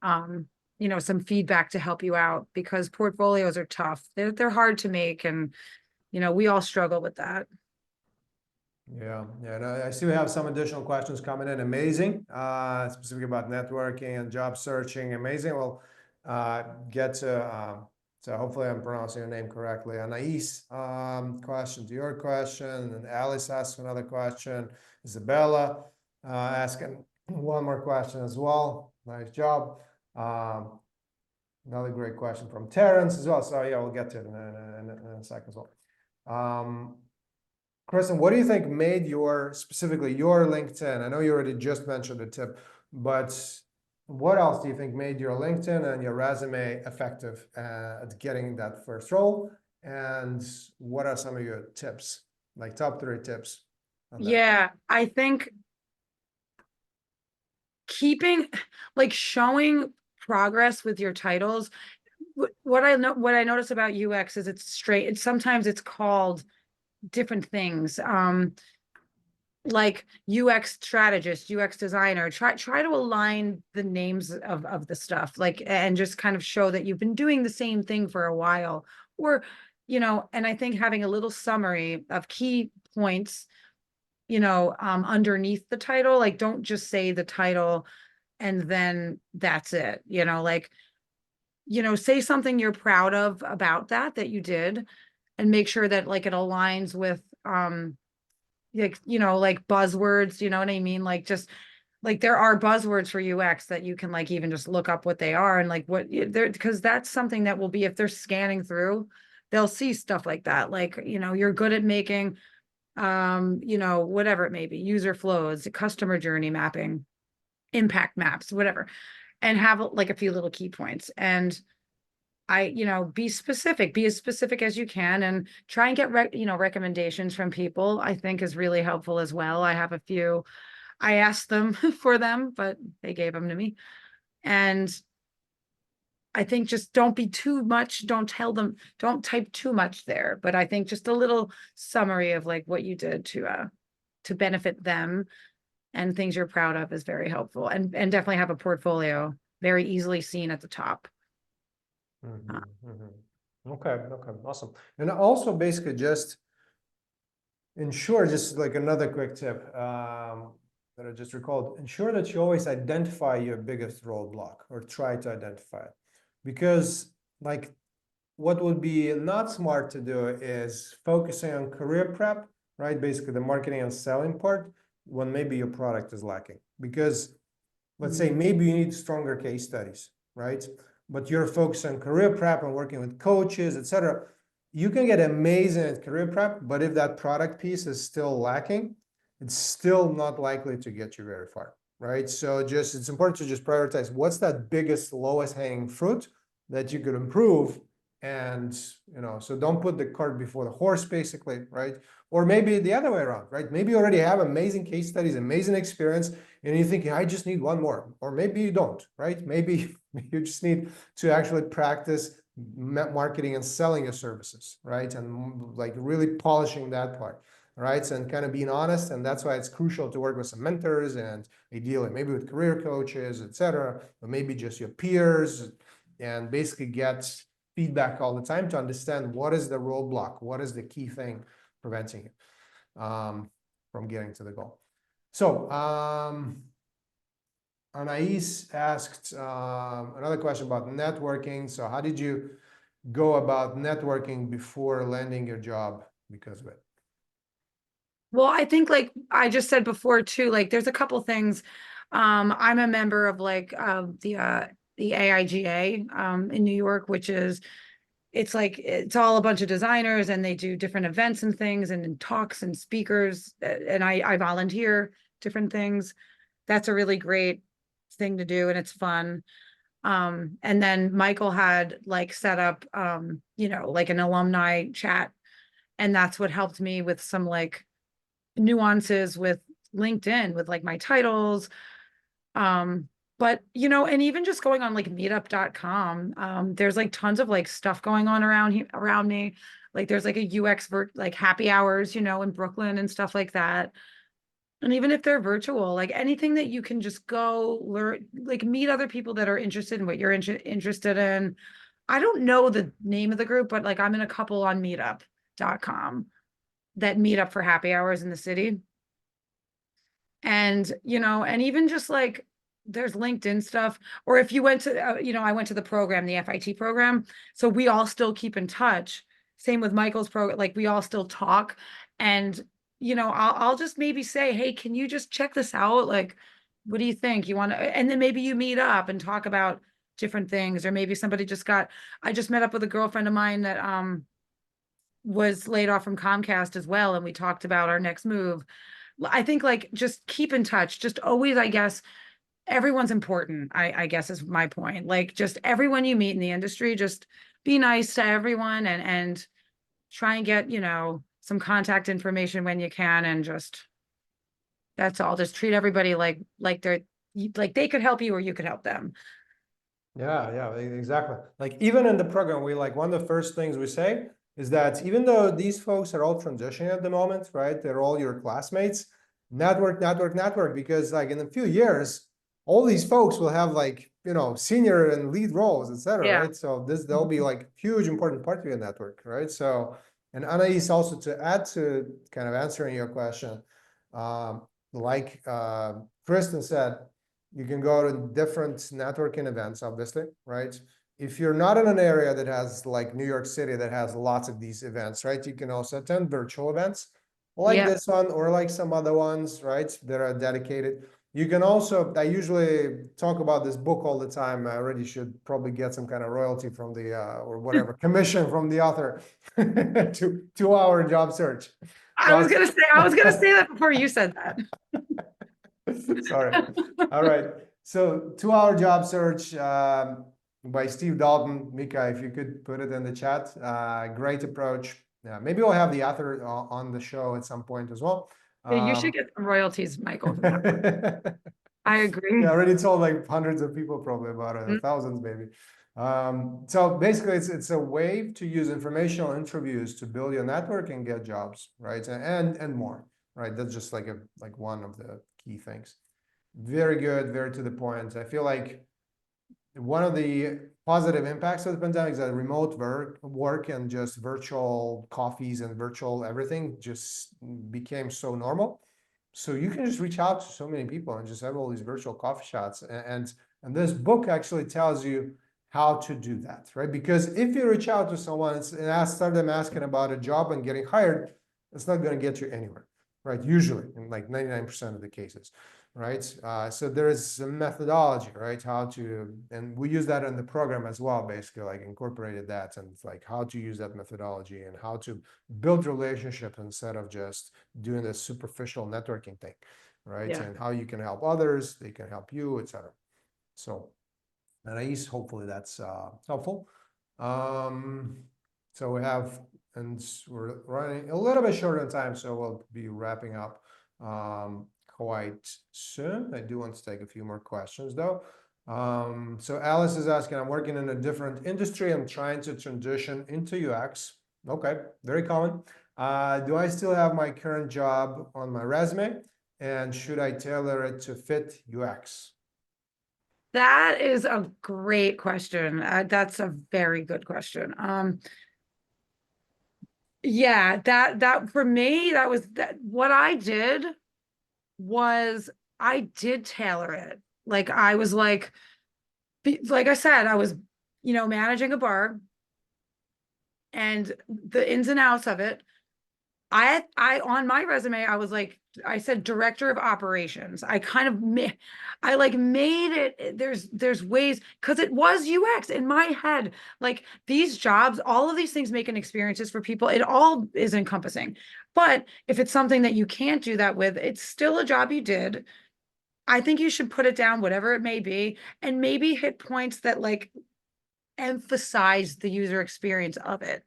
some feedback to help you out, because portfolios are tough. They're hard to make, and, we all struggle with that. Yeah, and I see we have some additional questions coming in. Amazing, specifically about networking and job searching. Amazing. We'll get to, so hopefully I'm pronouncing your name correctly. Anais, question to your question, and Alice asks another question. Isabella asking one more question as well. Nice job. Another great question from Terrence as well. So yeah, we'll get to it in a second as well. Kristen, what do you think made specifically your LinkedIn? I know you already just mentioned the tip, but what else do you think made your LinkedIn and your resume effective at getting that first role? And what are some of your tips, like top 3 tips on that? Yeah, I think showing progress with your titles. What I notice about UX is sometimes it's called different things. Like UX strategist, UX designer, try to align the names of the stuff, and just kind of show that you've been doing the same thing for a while. Or, and I think having a little summary of key points, underneath the title, like don't just say the title and then that's it, say something you're proud of about that you did, and make sure that like it aligns with like buzzwords, you know what I mean? Like just like there are buzzwords for UX that you can like even just look up what they are, and like what they're, because that's something that will be, if they're scanning through, they'll see stuff like that. Like, you're good at making whatever it may be, user flows, customer journey mapping, impact maps, whatever, and have like a few little key points. And be as specific as you can, and try and get recommendations from people. I think is really helpful as well. I have a few, I asked them for them, but they gave them to me. And I think just don't be too much, don't type too much there, but I think just a little summary of like what you did to benefit them and things you're proud of is very helpful, and definitely have a portfolio very easily seen at the top. Okay, awesome. And also basically just ensure, just like another quick tip that I just recalled, ensure that you always identify your biggest roadblock, or try to identify it. Because like what would be not smart to do is focusing on career prep, right? Basically the marketing and selling part, when maybe your product is lacking. Because let's say maybe you need stronger case studies, right? But you're focused on career prep and working with coaches, etc. You can get amazing at career prep, but if that product piece is still lacking, it's still not likely to get you very far, right? So it's important to just prioritize what's that biggest, lowest hanging fruit that you could improve. And, so don't put the cart before the horse, basically, right? Or maybe the other way around, right? Maybe you already have amazing case studies, amazing experience, and you're thinking, I just need one more. Or maybe you don't, right? Maybe you just need to actually practice marketing and selling your services, right? And like really polishing that part, right? And kind of being honest. And that's why it's crucial to work with some mentors, and ideally maybe with career coaches, etc., or maybe just your peers, and basically get feedback all the time to understand what is the roadblock, what is the key thing preventing you from getting to the goal. So Anais asked another question about networking. So how did you go about networking before landing your job because of it? Well, I think like I just said before too, like there's a couple things. I'm a member of like the AIGA in New York, which is, it's all a bunch of designers, and they do different events and things and talks and speakers, and I volunteer different things. That's a really great thing to do, and it's fun. And then Michael had like set up, you know, like an alumni chat. And that's what helped me with some like nuances with LinkedIn, with like my titles. But you know, and even just going on like meetup.com, there's like tons of like stuff going on around me. Like there's like a like happy hours, you know, in Brooklyn and stuff like that. And even if they're virtual, like anything that you can just go learn, like meet other people that are interested in what you're interested in. I don't know the name of the group, but like I'm in a couple on meetup.com that meet up for happy hours in the city. And, you know, and even just like there's LinkedIn stuff, or if you went to, you know, I went to the program, the FIT program. So we all still keep in touch. Same with Michael's program, like we all still talk. And, you know, I'll just maybe say, hey, can you just check this out? Like, what do you think? You want to, and then maybe you meet up and talk about different things, or maybe I just met up with a girlfriend of mine that, was laid off from Comcast as well. And we talked about our next move. I think like just keep in touch. Just always, I guess, everyone's important. I guess is my point. Like just everyone you meet in the industry, just be nice to everyone and try and get, you know, some contact information when you can, and just that's all. Just treat everybody like they're like they could help you or you could help them. Yeah, exactly. Like even in the program, we like one of the first things we say is that even though these folks are all transitioning at the moment, right? They're all your classmates, network, because like in a few years, all these folks will have like, you know, senior and lead roles, etc. Yeah. Right? So they'll be like huge important part of your network, right? So, and Anais, also to add to kind of answering your question, um, like Kristen said, you can go to different networking events, obviously, right? If you're not in an area that has like New York City that has lots of these events, right? You can also attend virtual events like Yeah. this one or like some other ones, right? That are dedicated. You can also, I usually talk about this book all the time. I already should probably get some kind of royalty from the, or whatever, commission from the author to 2 hour job search. But I was gonna say that before you said that. sorry. All right. So 2 hour job search by Steve Dalton. Mika, if you could put it in the chat. Great approach. Yeah, maybe we'll have the author on the show at some point as well. Yeah, you should get some royalties, Michael, from that one. I Yeah, I agree. already told like hundreds of people probably about it, Mm, thousands maybe. So basically, it's a way to use informational interviews to build your network and get jobs, right? And more, right? That's just like one of the key things. Very good, very to the point. I feel like one of the positive impacts of the pandemic is that remote work and just virtual coffees and virtual everything just became so normal. So you can just reach out to so many people and just have all these virtual coffee shots. And this book actually tells you how to do that, right? Because if you reach out to someone and start them asking about a job and getting hired, it's not going to get you anywhere, right? Usually, in like 99% of the cases, right? So there is a methodology, right? How to, and we use that in the program as well, basically, like incorporated that and like how to use that methodology and how to build relationships instead of just doing this superficial networking thing, right? yeah. And how you can help others, they can help you, etc. So, Anais, hopefully that's helpful. So we have, and we're running a little bit short on time, so we'll be wrapping up quite soon. I do want to take a few more questions though. So Alice is asking, I'm working in a different industry. I'm trying to transition into UX. Okay, very common. Do I still have my current job on my resume? And should I tailor it to fit UX? That is a great question. That's a very good question. Yeah, that for me, that was that what I did was I did tailor it. Like I was like I said, I was, you know, managing a bar and the ins and outs of it. I on my resume, I was like, I said director of operations. I kind of I like made it. There's ways because it was UX in my head. Like these jobs, all of these things make an experiences for people. It all is encompassing. But if it's something that you can't do that with, it's still a job you did. I think you should put it down, whatever it may be, and maybe hit points that like emphasize the user experience of it.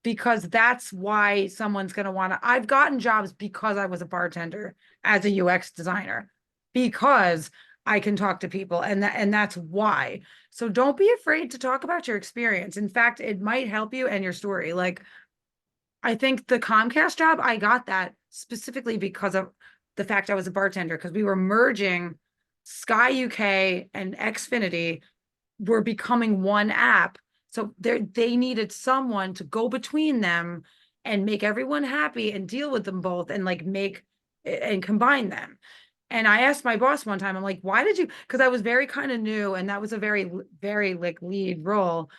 Because that's why someone's going to want to. I've gotten jobs because I was a bartender as a UX designer, because I can talk to people, and that's why. So don't be afraid to talk about your experience. In fact, it might help you and your story. Like, I think the Comcast job, I got that specifically because of the fact I was a bartender, because we were merging Sky UK and Xfinity were becoming one app. So they needed someone to go between them and make everyone happy and deal with them both and like make and combine them. And I asked my boss one time, I'm like, why did you? Because I was very kind of new, and that was a very, very like lead role.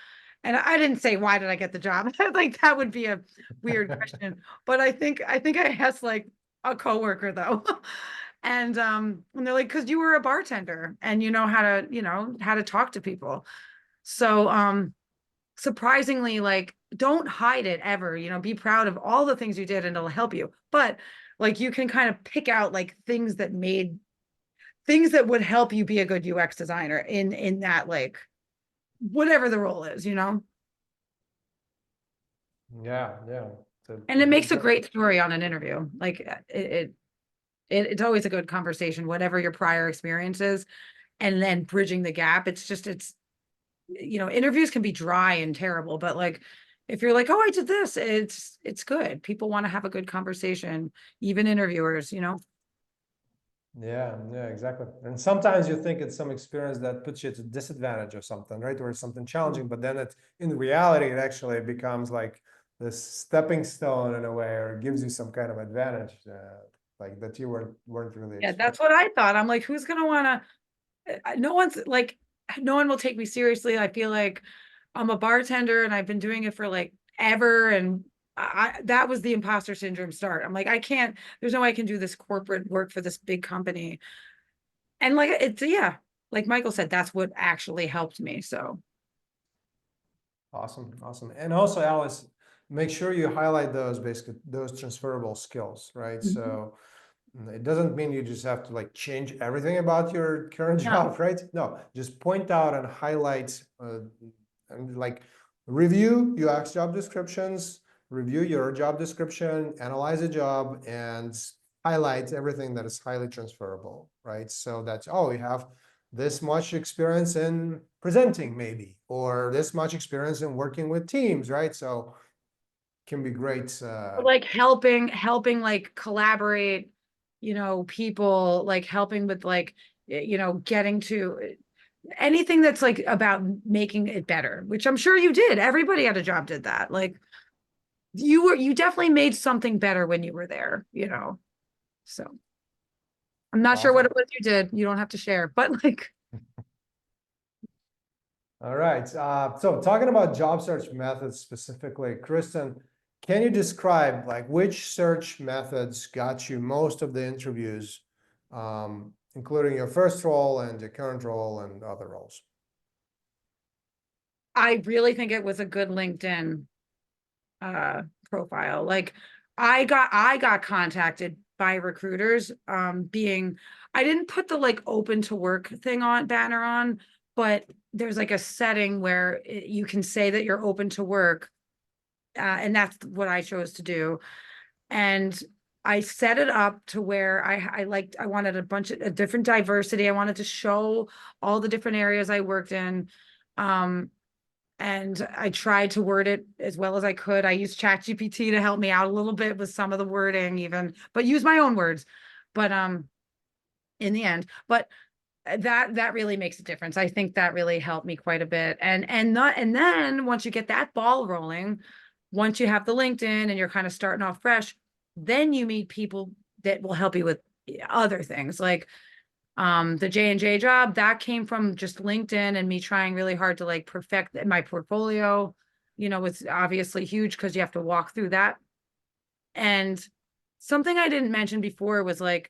And I didn't say, why did I get the job? Like that would be a weird question. But I think I asked like a coworker though. And they're like, because you were a bartender and you know how to talk to people. So surprisingly, like, don't hide it ever, be proud of all the things you did and it'll help you. But like you can kind of pick out like things that would help you be a good UX designer in that, like, whatever the role is. Yeah, yeah. And it makes a great story on an interview. Like it's always a good conversation, whatever your prior experience is, and then bridging the gap. Interviews can be dry and terrible, but like if you're like, oh, I did this, it's good. People want to have a good conversation, even interviewers. Yeah, yeah, exactly. And sometimes you think it's some experience that puts you at a disadvantage or something, right? Or something challenging, but then in reality, it actually becomes like this stepping stone in a way, or gives you some kind of advantage, like that you weren't really Yeah, expecting. that's what I thought. I'm like, who's gonna wanna no one's like, no one will take me seriously. I feel like I'm a bartender and I've been doing it for like ever. And that was the imposter syndrome start. I'm like, there's no way I can do this corporate work for this big company. And like, yeah, like Michael said, that's what actually helped me. So Awesome, awesome. And also, Alice, make sure you highlight those transferable skills, right? Mhm. So it doesn't mean you just have to like change everything about your current No, job, right? No, just point out and highlight, and like review UX job descriptions, review your job description, analyze a job, and highlight everything that is highly transferable, right? So that's, oh, we have this much experience in presenting maybe, or this much experience in working with teams, right? So can be great. like helping like collaborate, people, like helping with like, getting to anything that's like about making it better, which I'm sure you did. Everybody at a job did that. Like you definitely made something better when you were there. So I'm not sure what Awesome. it was you did. You don't have to share, but like, All right. So talking about job search methods specifically, Kristen, can you describe like which search methods got you most of the interviews, including your first role and your current role and other roles? I really think it was a good LinkedIn uh profile. Like I got contacted by recruiters, being, I didn't put the like open to work thing on banner on, but there's like a setting where you can say that you're open to work, and that's what I chose to do. And I set it up to where I wanted a bunch of a different diversity. I wanted to show all the different areas I worked in. Um, and I tried to word it as well as I could. I used ChatGPT to help me out a little bit with some of the wording, even, but use my own words. But in the end, but that really makes a difference. I think that really helped me quite a bit. And then once you get that ball rolling, once you have the LinkedIn and you're kind of starting off fresh, then you meet people that will help you with other things. Like the J&J job, that came from just LinkedIn and me trying really hard to like perfect my portfolio. It's obviously huge because you have to walk through that. And something I didn't mention before was like,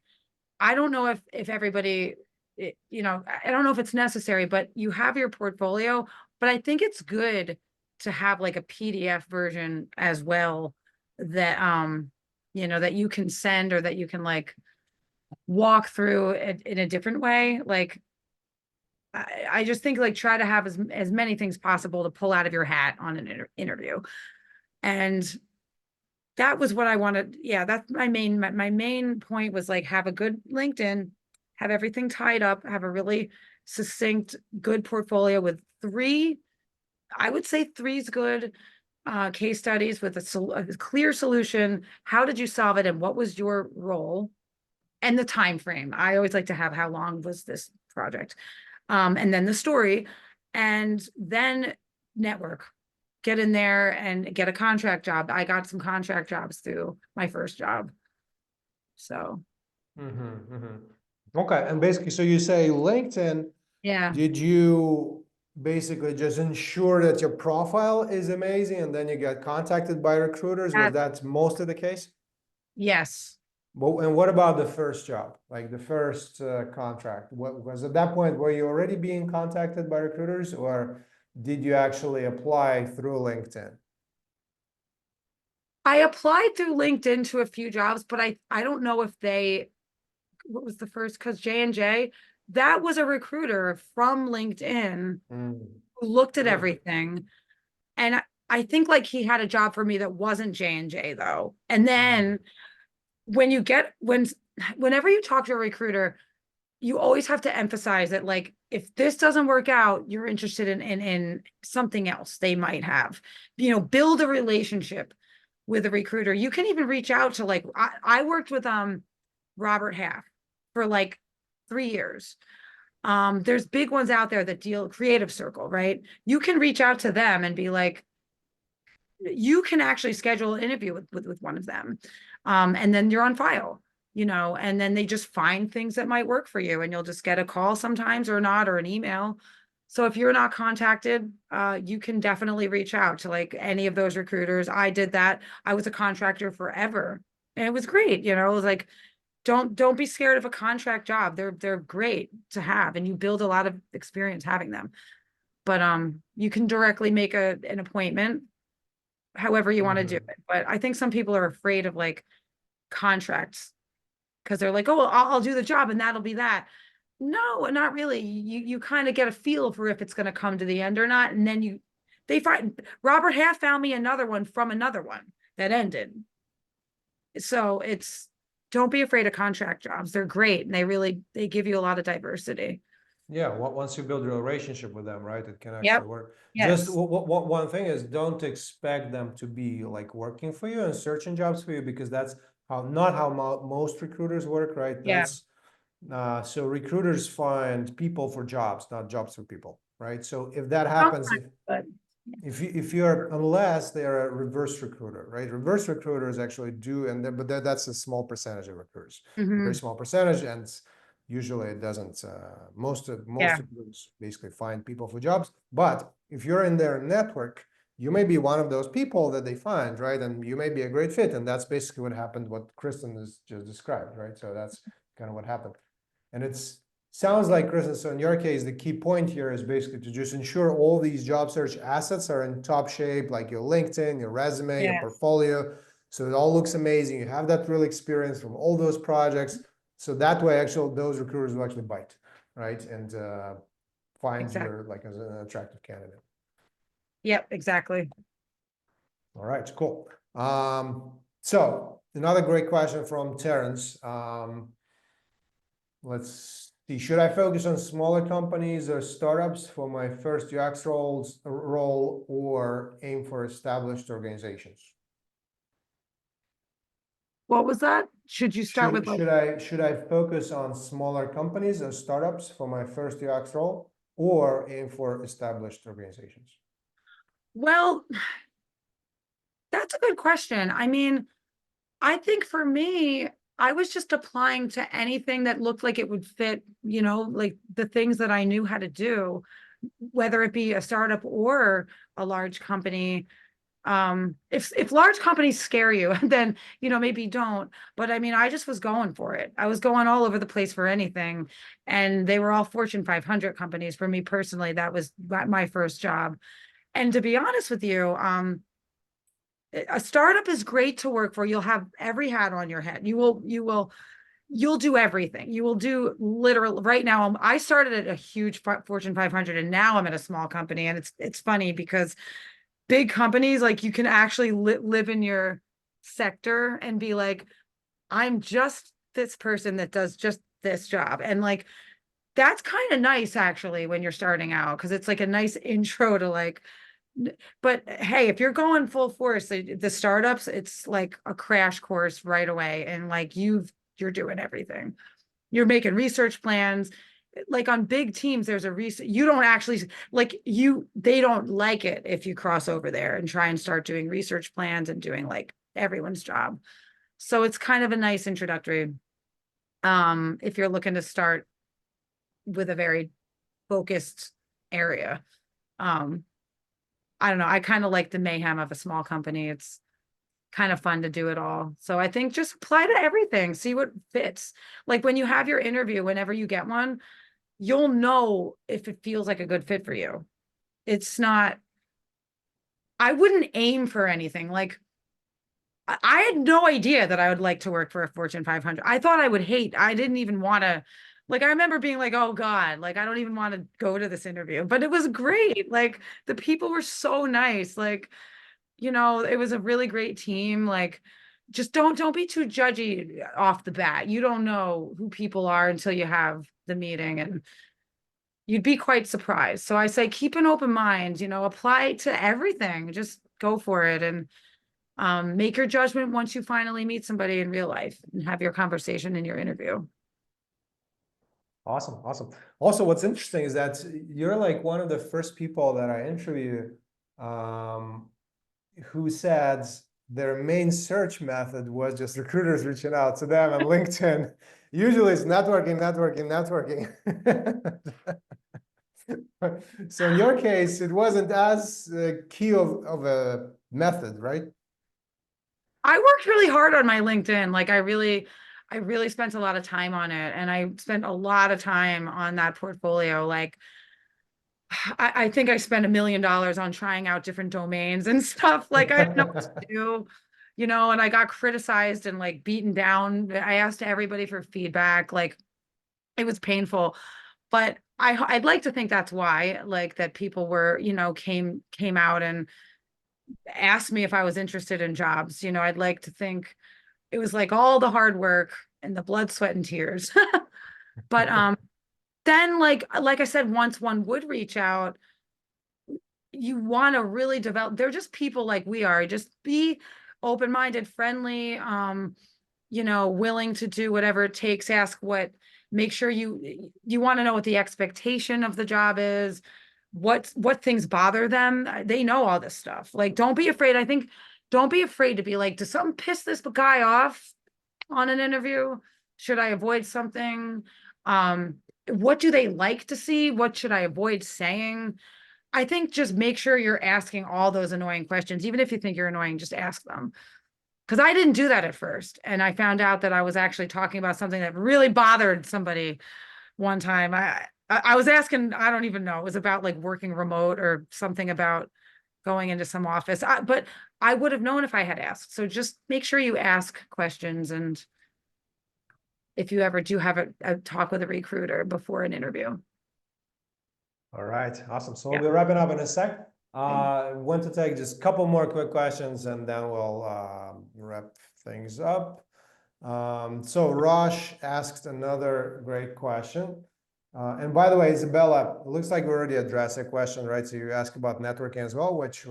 I don't know if everybody, I don't know if it's necessary, but you have your portfolio, but I think it's good to have like a PDF version as well that that you can send, or that you can like walk through it in a different way. Like, I just think like try to have as many things possible to pull out of your hat on an interview. And that was what I wanted. Yeah, that's my main point was like have a good LinkedIn, have everything tied up, have a really succinct, good portfolio with three, I would say three's good case studies with a clear solution. How did you solve it and what was your role? And the time frame. I always like to have how long was this project? And then the story, and then network. Get in there and get a contract job. I got some contract jobs through my first job. So Okay, and basically, so you say LinkedIn, yeah, did you basically just ensure that your profile is amazing and then you get contacted by recruiters? Was that, that mostly the case? yes. And what about the first job, like the first contract? What was at that point, were you already being contacted by recruiters or did you actually apply through LinkedIn? I applied through LinkedIn to a few jobs, but I don't know if they, what was the first? Because J&J, that was a recruiter from LinkedIn Mm, who looked at mm, everything. And I think like he had a job for me that wasn't J&J though. And mm, then whenever you talk to a recruiter, you always have to emphasize that like if this doesn't work out, you're interested in something else they might have. Build a relationship with a recruiter. You can even reach out to like I worked with Robert Half for like 3 years. There's big ones out there that deal Creative Circle, right? You can reach out to them and be like, you can actually schedule an interview with one of them. And then you're on file, and then they just find things that might work for you and you'll just get a call sometimes or not, or an email. So if you're not contacted, you can definitely reach out to like any of those recruiters. I did that. I was a contractor forever and it was great. It was like, don't be scared of a contract job. They're great to have and you build a lot of experience having them. But you can directly make an appointment however you want to do mhm. it. But I think some people are afraid of like contracts because they're like, oh, well, I'll do the job and that'll be that. No, not really. You kind of get a feel for if it's going to come to the end or not. And then they find Robert Half found me another one from another one that ended. So don't be afraid of contract jobs. They're great and they give you a lot of diversity. Yeah, once you build a relationship with them, right, it can actually Yep. work. Just Yes. one thing is don't expect them to be like working for you and searching jobs for you because that's not how most recruiters work, right? Yeah. So recruiters find people for jobs, not jobs for people, right? So if that happens, Sometimes, but if you're unless they're a reverse recruiter, right? Reverse recruiters actually do, but that's a small percentage of recruiters, very mhm. small percentage, and usually it doesn't. Most Yeah. recruiters basically find people for jobs. But if you're in their network, you may be one of those people that they find, right? And you may be a great fit, and that's basically what happened. What Kristen has just described, right? So that's kind of what happened. And it's sounds like, Kristen, so in your case, the key point here is basically to just ensure all these job search assets are in top shape, like your LinkedIn, your resume, your Yes. portfolio. So it all looks amazing. You have that real experience from all those projects. So that way, actually, those recruiters will actually bite, right? And find Exactly. you like as an attractive candidate. Yep. Exactly. All right, cool. So another great question from Terrence. Let's see, should I focus on smaller companies or startups for my first UX role or aim for established organizations? What was that? Should you start with like, Should I focus on smaller companies or startups for my first UX role or aim for established organizations? well, that's a good question. I mean, I think for me, I was just applying to anything that looked like it would fit, like the things that I knew how to do, whether it be a startup or a large company. If large companies scare you, then maybe don't. But I mean, I just was going for it. I was going all over the place for anything, and they were all Fortune 500 companies. For me personally, that was my first job. And to be honest with you, a startup is great to work for. You'll have every hat on your head. You will you'll do everything. You will do literally right now. I started at a huge Fortune 500 and now I'm at a small company. And it's funny because big companies, like you can actually live in your sector and be like, I'm just this person that does just this job. And like, that's kind of nice actually when you're starting out because it's like a nice intro to like, but hey, if you're going full force, the startups, it's like a crash course right away. And like you're doing everything. You're making research plans. Like on big teams, there's a reason you don't actually like they don't like it if you cross over there and try and start doing research plans and doing like everyone's job. So it's kind of a nice introductory if you're looking to start with a very focused area. Um, I don't know. I kind of like the mayhem of a small company. It's kind of fun to do it all. So I think just apply to everything, see what fits. Like when you have your interview, whenever you get one, you'll know if it feels like a good fit for you. It's not, I wouldn't aim for anything. Like I had no idea that I would like to work for a Fortune 500. I thought I would hate, I didn't even want to, like, I remember being like, oh God, like, I don't even want to go to this interview, but it was great. Like, the people were so nice. Like, it was a really great team. Like, just don't be too judgy off the bat. You don't know who people are until you have the meeting and you'd be quite surprised. So I say keep an open mind, apply to everything. Just go for it and make your judgment once you finally meet somebody in real life and have your conversation in your interview. Awesome, awesome. Also, what's interesting is that you're like one of the first people that I interviewed who said their main search method was just recruiters reaching out to them on LinkedIn. Usually it's networking, networking, networking. So in your case, it wasn't as key of a method, right? I worked really hard on my LinkedIn. Like I really spent a lot of time on it and I spent a lot of time on that portfolio. Like I think I spent $1 million on trying out different domains and stuff. Like I didn't know what to do, and I got criticized and like beaten down. I asked everybody for feedback. Like it was painful, but I'd like to think that's why, like that people were, came out and asked me if I was interested in jobs. I'd like to think it was like all the hard work and the blood, sweat, and tears. But then like I said, once one would reach out, you want to really develop. They're just people like we are. Just be open-minded, friendly, willing to do whatever it takes. Make sure you want to know what the expectation of the job is, what things bother them. They know all this stuff. Like, don't be afraid. I think don't be afraid to be like, does something piss this guy off on an interview? Should I avoid something? What do they like to see? What should I avoid saying? I think just make sure you're asking all those annoying questions. Even if you think you're annoying, just ask them. Because I didn't do that at first. And I found out that I was actually talking about something that really bothered somebody one time. I was asking, I don't even know, it was about like working remote or something about going into some office. But I would have known if I had asked. So just make sure you ask questions. And if you ever do have a talk with a recruiter before an interview. All right, awesome. So Yeah. we'll be wrapping up in a sec. Want to take just a couple more quick questions and then we'll wrap things up. So Rosh asked another great question. And by the way, Isabella, it looks like we already addressed a question, right? So you asked about networking as well, which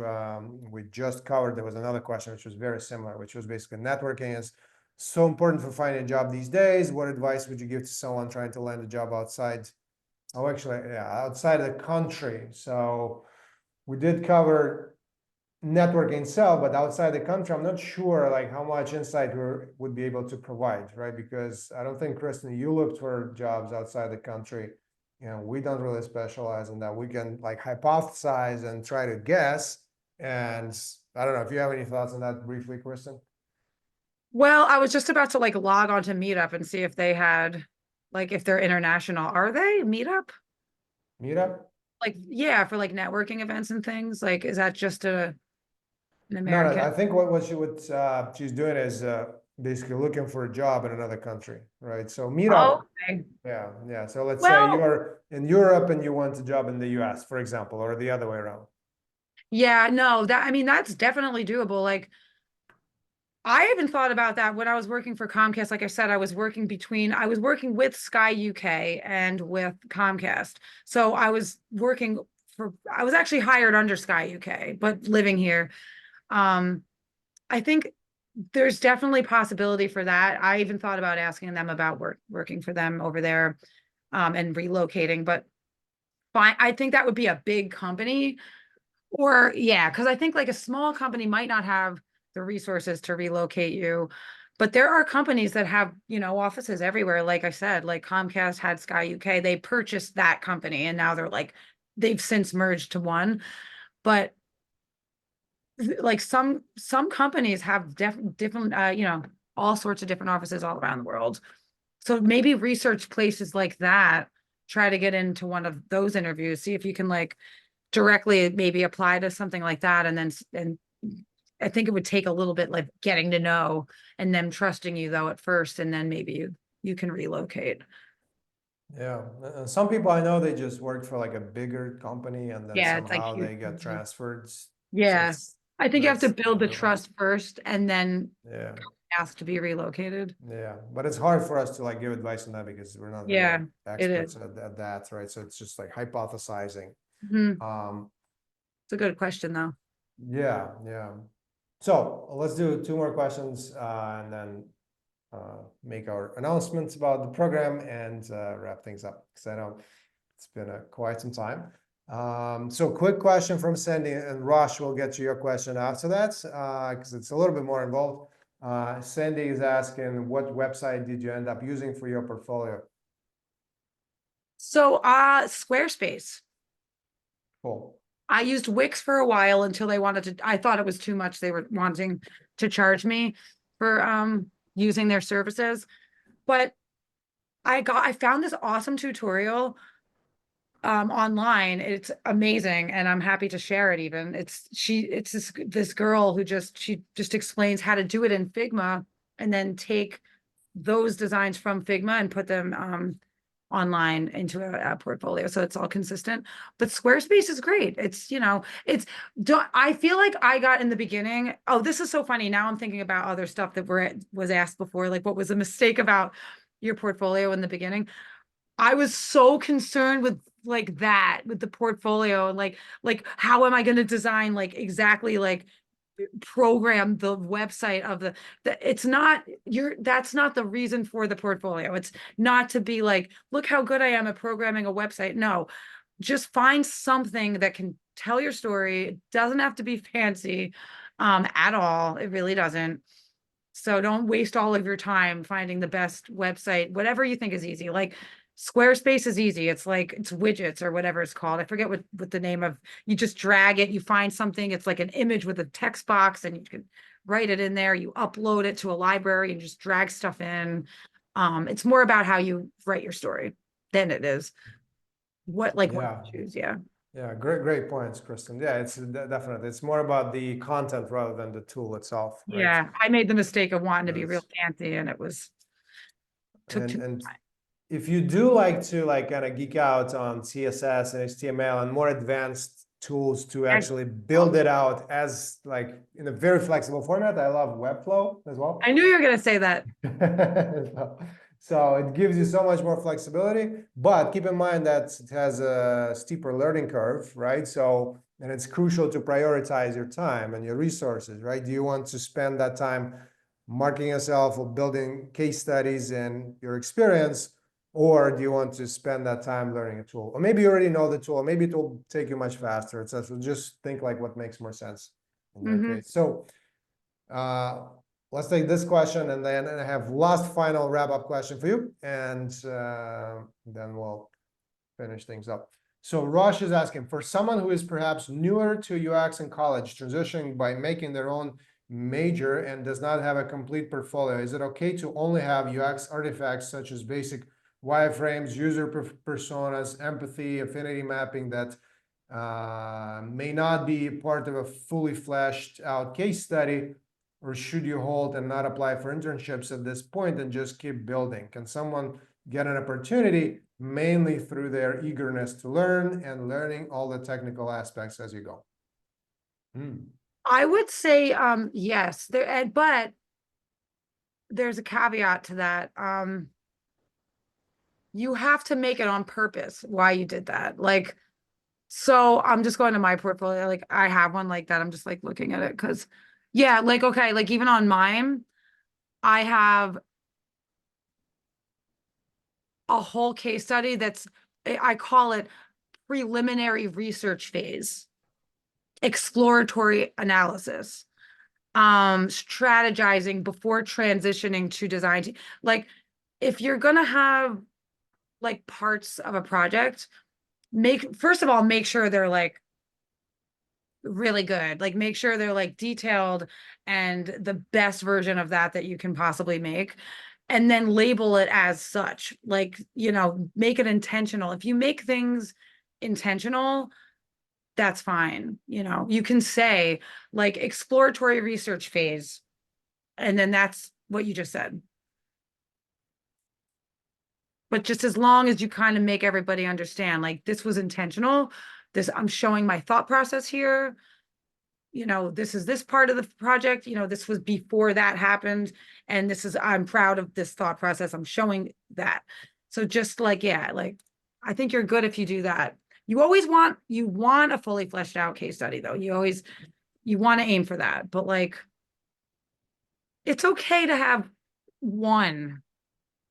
we just covered. There was another question which was very similar, which was basically networking is so important for finding a job these days. What advice would you give to someone trying to land a job outside? Oh, actually, yeah, outside of the country. So we did cover networking itself, but outside the country, I'm not sure like how much insight we would be able to provide, right? Because I don't think, Kristen, you looked for jobs outside the country. We don't really specialize in that. We can like hypothesize and try to guess. And I don't know if you have any thoughts on that briefly, Kristen. Well, I was just about to like log on to Meetup and see if they had, like, if they're international. Are they Meetup? Meetup? Like, yeah, for like networking events and things. Like, is that just an No, I American? think what she's doing is basically looking for a job in another country, right? So meetup, Okay. yeah. So let's say Well, you're in Europe and you want a job in the US, for example, or the other way around. yeah, no, I mean, that's definitely doable. Like, I even thought about that when I was working for Comcast. Like I said, I was working with Sky UK and with Comcast. So I was actually hired under Sky UK, but living here. Um, I think there's definitely possibility for that. I even thought about asking them about working for them over there, and relocating, but fine. I think that would be a big company. Or yeah, because I think like a small company might not have the resources to relocate you. But there are companies that have, offices everywhere. Like I said, like Comcast had Sky UK. They purchased that company and now they've since merged to one. But like some companies have different all sorts of different offices all around the world. So maybe research places like that, try to get into one of those interviews, see if you can like directly maybe apply to something like that, and I think it would take a little bit like getting to know and them trusting you though at first, and then maybe you can relocate. Yeah, and some people I know, they just work for like a bigger company and then Yeah, it's like somehow huge. they get transferred. So Yeah. I think you have to that's build the doable. trust first and then Yeah, ask to be relocated. yeah, but it's hard for us to like give advice on that because we're not really Yeah, it is. experts at that, right? So it's just like hypothesizing. Mhm. Um, It's a good question though. yeah. So let's do two more questions and then make our announcements about the program and wrap things up because I know it's been quite some time. So quick question from Sandy, and Rosh will get you your question after that because it's a little bit more involved. Sandy is asking, what website did you end up using for your portfolio? So Squarespace. Cool. I used Wix for a while until I thought it was too much. They were wanting to charge me for using their services. But I found this awesome tutorial online. It's amazing and I'm happy to share it even. It's this girl who she just explains how to do it in Figma and then take those designs from Figma and put them online into a portfolio so it's all consistent. But Squarespace is great. I feel like I got in the beginning, oh, this is so funny. Now I'm thinking about other stuff that was asked before, like what was a mistake about your portfolio in the beginning. I was so concerned with with the portfolio and like how am I going to design like exactly like program the website of it's not that's not the reason for the portfolio. It's not to be like, look how good I am at programming a website. No, just find something that can tell your story. It doesn't have to be fancy at all. It really doesn't. So don't waste all of your time finding the best website, whatever you think is easy. Like Squarespace is easy. It's like it's widgets or whatever it's called. I forget what the name of, you just drag it, you find something, it's like an image with a text box and you can write it in there, you upload it to a library and just drag stuff in. It's more about how you write your story than it is what Yeah, you choose. Yeah. yeah, great points, Kristen. Yeah, it's definitely, it's more about the content rather than the tool itself, right? Yeah. I made the mistake of wanting to be real Yes. fancy and took too And if you do like to like kind of geek out on CSS and HTML and more advanced tools to much. actually build it out as like in a very flexible format, I love Webflow as well. I knew you were going to say that. So it gives you so much more flexibility, but keep in mind that it has a steeper learning curve, right? So, and it's crucial to prioritize your time and your resources, right? Do you want to spend that time marking yourself or building case studies and your experience, or do you want to spend that time learning a tool? Or maybe you already know the tool, maybe it will take you much faster, etc. So just think like what makes more sense in your case. So let's take this question and then I have last final wrap-up question for you, and then we'll finish things up. So Rosh is asking, for someone who is perhaps newer to UX in college, transitioning by making their own major and does not have a complete portfolio, is it okay to only have UX artifacts such as basic wireframes, user personas, empathy, affinity mapping that may not be part of a fully fleshed out case study? or should you hold and not apply for internships at this point and just keep building? Can someone get an opportunity mainly through their eagerness to learn and learning all the technical aspects as you go? I would say, yes, but there's a caveat to that. You have to make it on purpose why you did that. Like, so I'm just going to my portfolio. Like, I have one like that. I'm just like looking at it because, yeah, like, okay, like even on mine, I have a whole case study I call it preliminary research phase, exploratory analysis, strategizing before transitioning to design. Like, if you're gonna have like parts of a project, first of all, make sure they're like really good. Like, make sure they're like detailed and the best version of that you can possibly make. And then label it as such. Like, make it intentional. If you make things intentional, that's fine. You can say like exploratory research phase, and then that's what you just said. But just as long as you kind of make everybody understand, like, this was intentional, I'm showing my thought process here. This is this part of the project, this was before that happened. And I'm proud of this thought process. I'm showing that. So just like, yeah, like, I think you're good if you do that. You want a fully fleshed out case study though. You want to aim for that, but like, it's okay to have one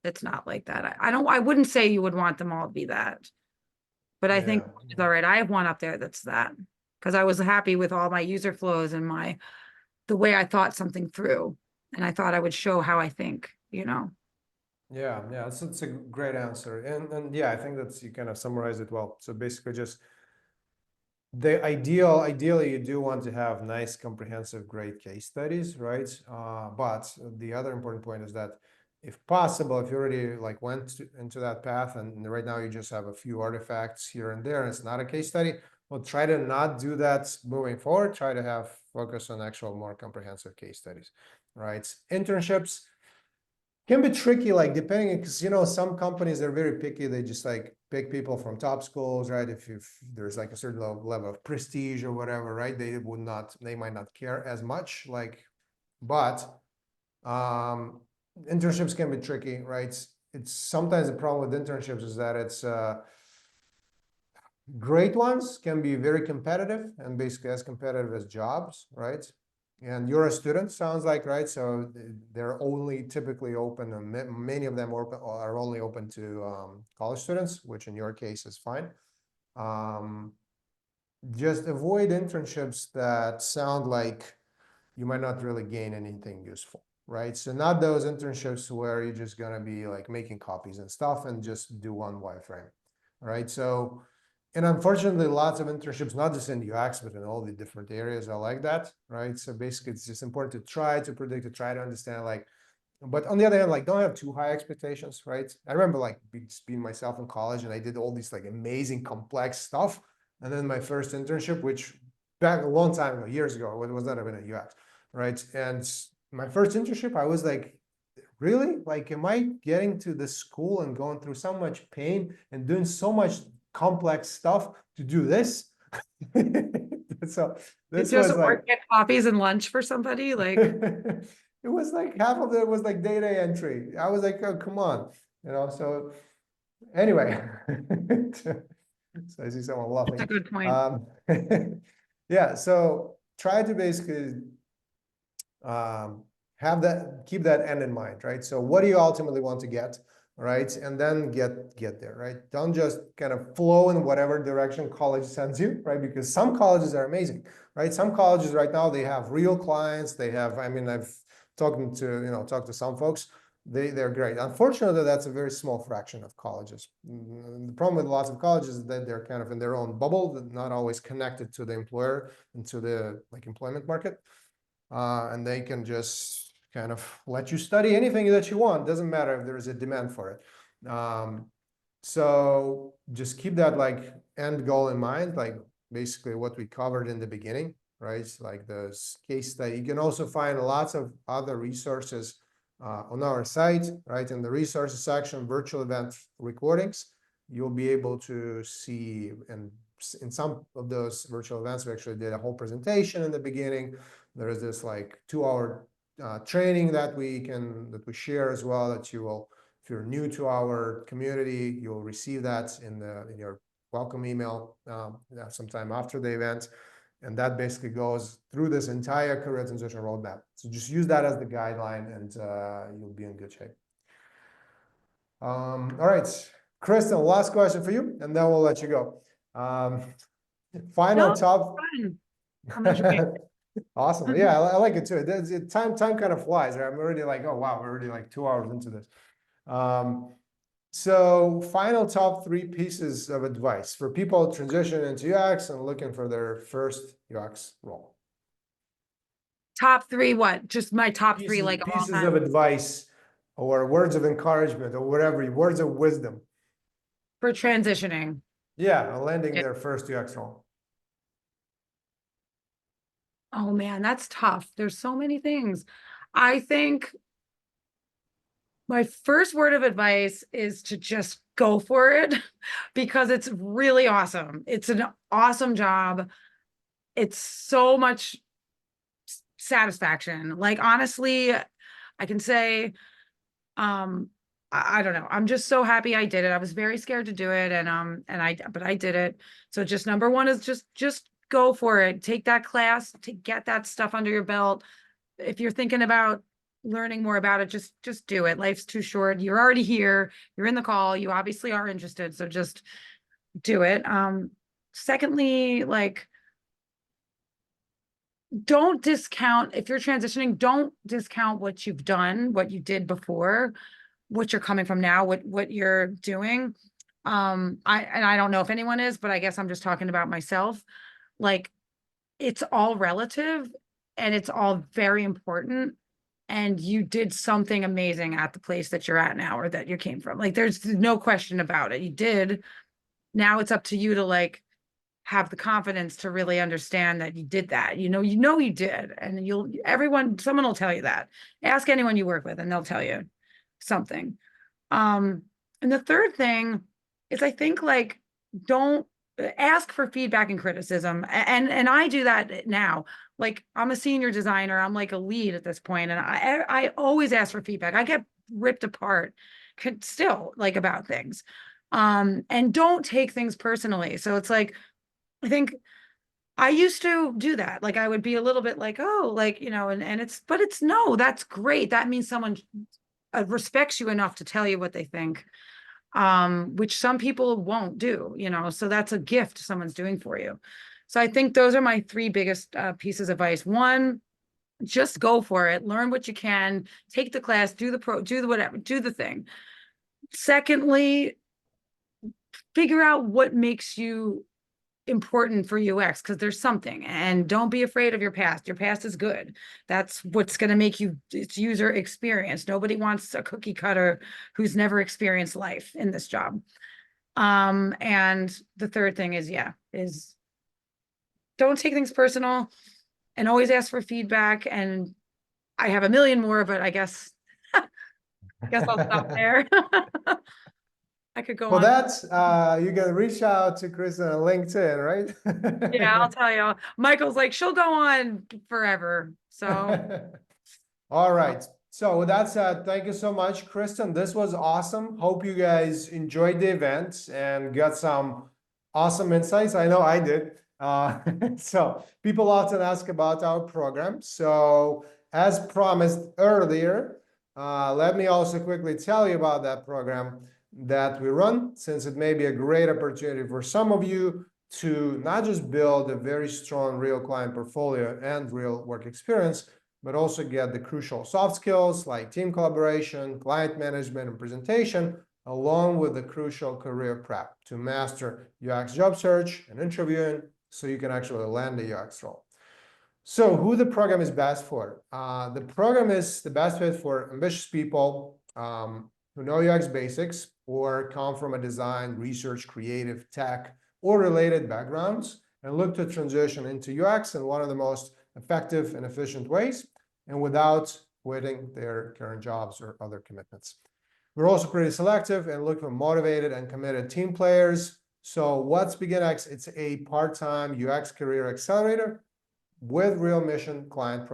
that's not like that. I wouldn't say you would want them all to be that, but I think it's all right. I have one up there that's that, because I was happy with all my user flows and the way I thought something through, and I thought I would show how I think. Yeah, it's a great answer, and yeah, I think you kind of summarized it well. So basically, just ideally, you do want to have nice, comprehensive, great case studies, right? But the other important point is that, if possible, if you already like into that path, and right now you just have a few artifacts here and there, and it's not a case study, well, try to not do that moving forward. Try to have focus on actual more comprehensive case studies, right? Internships can be tricky, like depending, because some companies are very picky. They just like pick people from top schools, right? If there's like a certain level of prestige or whatever, right? They might not care as much, like, but internships can be tricky, right? It's sometimes the problem with internships is that it's great ones can be very competitive, and basically as competitive as jobs, right? And you're a student, sounds like, right? So they're only typically open, and many of them are only open to college students, which in your case is fine. Just avoid internships that sound like you might not really gain anything useful, right? So not those internships where you're just gonna be like making copies and stuff and just do one wireframe, right? So, and unfortunately, lots of internships, not just in UX, but in all the different areas are like that, right? So basically, it's just important to try to predict, to try to understand, like, but on the other hand, like, don't have too high expectations, right? I remember like being myself in college, and I did all these like amazing, complex stuff. And then my first internship, which back a long time ago, years ago, it was not even a UX, right? And my first internship, I was like, really? Like, am I getting to this school and going through so much pain and doing so much complex stuff to do this? So It this just was like, get coffees and lunch for somebody, like, it was like half of it was like data entry. I was like, oh, come on, so anyway. So I see someone that's a laughing. good point. Yeah, so try to basically keep that end in mind, right? So what do you ultimately want to get, right? And then get there, right? Don't just kind of flow in whatever direction college sends you, right? Because some colleges are amazing, right? Some colleges right now, they have real clients. I mean, I've talked to some folks. They're great. Unfortunately, that's a very small fraction of colleges. The problem with lots of colleges is that they're kind of in their own bubble, not always connected to the employer and to the like employment market. And they can just kind of let you study anything that you want. Doesn't matter if there is a demand for it. So just keep that like end goal in mind, like basically what we covered in the beginning, right? Like this case study. You can also find lots of other resources on our site, right? In the resources section, virtual event recordings, you'll be able to see, and in some of those virtual events, we actually did a whole presentation in the beginning. There is this like 2-hour training that we share as well, that you will, if you're new to our community, you'll receive that in your welcome email sometime after the event. And that basically goes through this entire career transition roadmap. So just use that as the guideline, and you'll be in good shape. All right, Kristen, last question for you, and then we'll let you go. Final No, top. fun. I'm enjoying Awesome. Yeah, I like it too. Time kind of flies, right? I'm already like, oh wow, we're already like 2 hours into this. So final top 3 pieces of advice for people transitioning into UX and looking for their first UX role. top 3, what? Just my top 3, like all Pieces of time advice or words of encouragement or whatever, words of wisdom. for transitioning. Yeah, landing their first UX role. Oh man, that's tough. There's so many things. I think my first word of advice is to just go for it because it's really awesome. It's an awesome job. It's so much satisfaction. Like honestly, I can say, I don't know. I'm just so happy I did it. I was very scared to do it, but I did it. So just number one is just go for it. Take that class to get that stuff under your belt. If you're thinking about learning more about it, just do it. Life's too short. You're already here. You're in the call. You obviously are interested. So just do it. Secondly, like, don't discount if you're transitioning, don't discount what you've done, what you did before, what you're coming from now, what you're doing. I don't know if anyone is, but I guess I'm just talking about myself. Like, it's all relative and it's all very important. And you did something amazing at the place that you're at now or that you came from. Like, there's no question about it. You did. Now it's up to you to like have the confidence to really understand that you did that. You did. And someone will tell you that. Ask anyone you work with and they'll tell you something. And the third thing is I think like don't ask for feedback and criticism. And I do that now. Like I'm a senior designer, I'm like a lead at this point, and I always ask for feedback. I get ripped apart still like about things. And don't take things personally. So it's like I think I used to do that. Like I would be a little bit like, oh, like, but it's no, that's great. That means someone respects you enough to tell you what they think, which some people won't do, so that's a gift someone's doing for you. So I think those are my 3 biggest pieces of advice. One, just go for it. Learn what you can, take the class, do the whatever, do the thing. Secondly, figure out what makes you important for UX, because there's something, and don't be afraid of your past. Your past is good. That's what's going to make you, it's user experience. Nobody wants a cookie cutter who's never experienced life in this job. And the third thing is don't take things personal and always ask for feedback. And I have a million more, but I guess I'll stop there. I could go Well, on. that's you can reach out to Kristen on LinkedIn, right? Yeah, I'll tell you. Michael's like, she'll go on forever. So All right. So with that said, thank you so much, Kristen. This was awesome. Hope you guys enjoyed the event and got some awesome insights. I know I did. So people often ask about our program. So as promised earlier, let me also quickly tell you about that program that we run, since it may be a great opportunity for some of you to not just build a very strong real client portfolio and real work experience, but also get the crucial soft skills like team collaboration, client management, and presentation, along with the crucial career prep to master UX job search and interviewing so you can actually land a UX role. So who the program is best for? The program is the best fit for ambitious people who know UX basics or come from a design, research, creative, tech, or related backgrounds and look to transition into UX in one of the most effective and efficient ways, and without quitting their current jobs or other commitments. We're also pretty selective and look for motivated and committed team players. So what's BeginX? It's a part-time UX career accelerator with real mission-driven client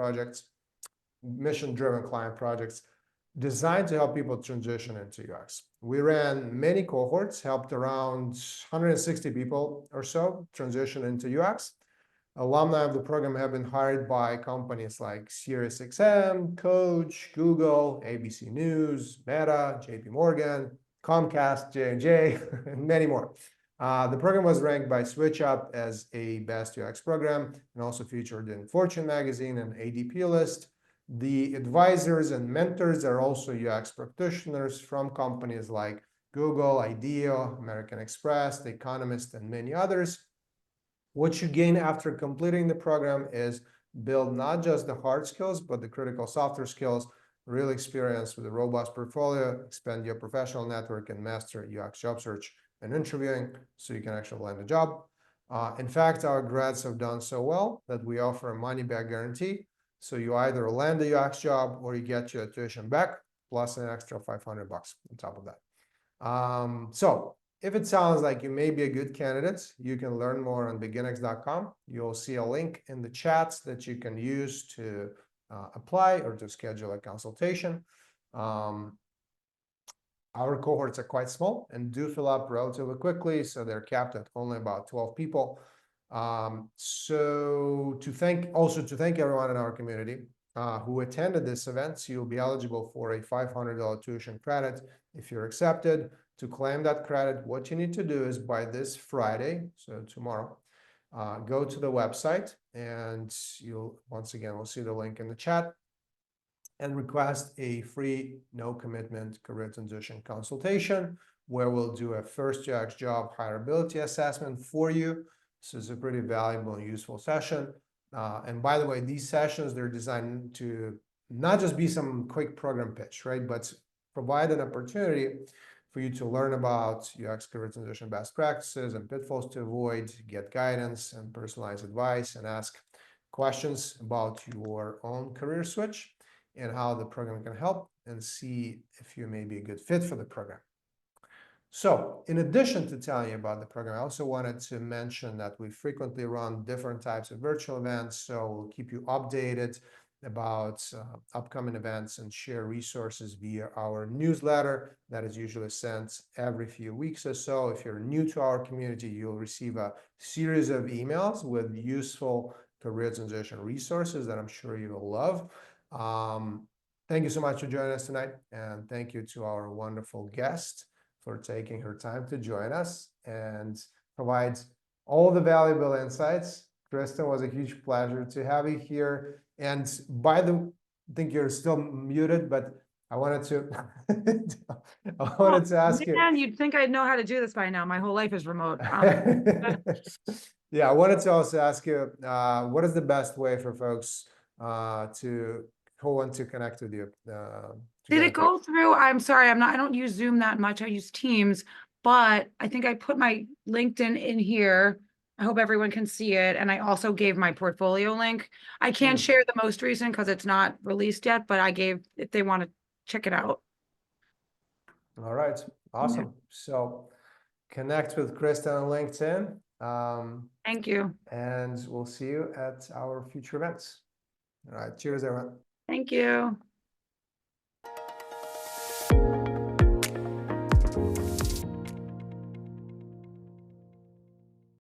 projects designed to help people transition into UX. We ran many cohorts, helped around 160 people or so transition into UX. Alumni of the program have been hired by companies like SiriusXM, Coach, Google, ABC News, Meta, JP Morgan, Comcast, J&J, and many more. The program was ranked by SwitchUp as a best UX program and also featured in Fortune magazine and ADP list. The advisors and mentors are also UX practitioners from companies like Google, IDEO, American Express, The Economist, and many others. What you gain after completing the program is build not just the hard skills, but the critical softer skills, real experience with a robust portfolio, expand your professional network, and master UX job search and interviewing so you can actually land a job. In fact, our grads have done so well that we offer a money-back guarantee. So you either land a UX job or you get your tuition back, plus an extra $500 on top of that. So if it sounds like you may be a good candidate, you can learn more on beginx.com. You'll see a link in the chats that you can use to apply or to schedule a consultation. Our cohorts are quite small and do fill up relatively quickly, so they're capped at only about 12 people. So to thank everyone in our community who attended this event, so you'll be eligible for a $500 tuition credit if you're accepted. To claim that credit, what you need to do is by this Friday, so tomorrow, go to the website, and we'll see the link in the chat, and request a free, no commitment career transition consultation, where we'll do a first UX job hireability assessment for you. So it's a pretty valuable and useful session. And by the way, these sessions, they're designed to not just be some quick program pitch, right? But provide an opportunity for you to learn about UX career transition best practices and pitfalls to avoid, get guidance and personalized advice, and ask questions about your own career switch and how the program can help, and see if you may be a good fit for the program. So in addition to telling you about the program, I also wanted to mention that we frequently run different types of virtual events. So we'll keep you updated about upcoming events and share resources via our newsletter that is usually sent every few weeks or so. If you're new to our community, you'll receive a series of emails with useful career transition resources that I'm sure you will love. Thank you so much for joining us tonight, and thank you to our wonderful guest for taking her time to join us and provide all the valuable insights. Kristen, was a huge pleasure to have you here. And I think you're still muted, but I wanted to ask you. Man, you'd think I'd know how to do this by now. My whole life is remote. Yeah, I wanted to also ask you, what is the best way for folks who want to connect with you? Did it go through? I'm sorry, I don't use Zoom that much. I use Teams, but I think I put my LinkedIn in here. I hope everyone can see it. And I also gave my portfolio link. I can't share the most recent because it's not released yet, but I gave, if they want to check it out. All right, awesome. Yeah. So connect with Kristen on LinkedIn. Thank you. And we'll see you at our future events. All right, cheers, everyone. Thank you.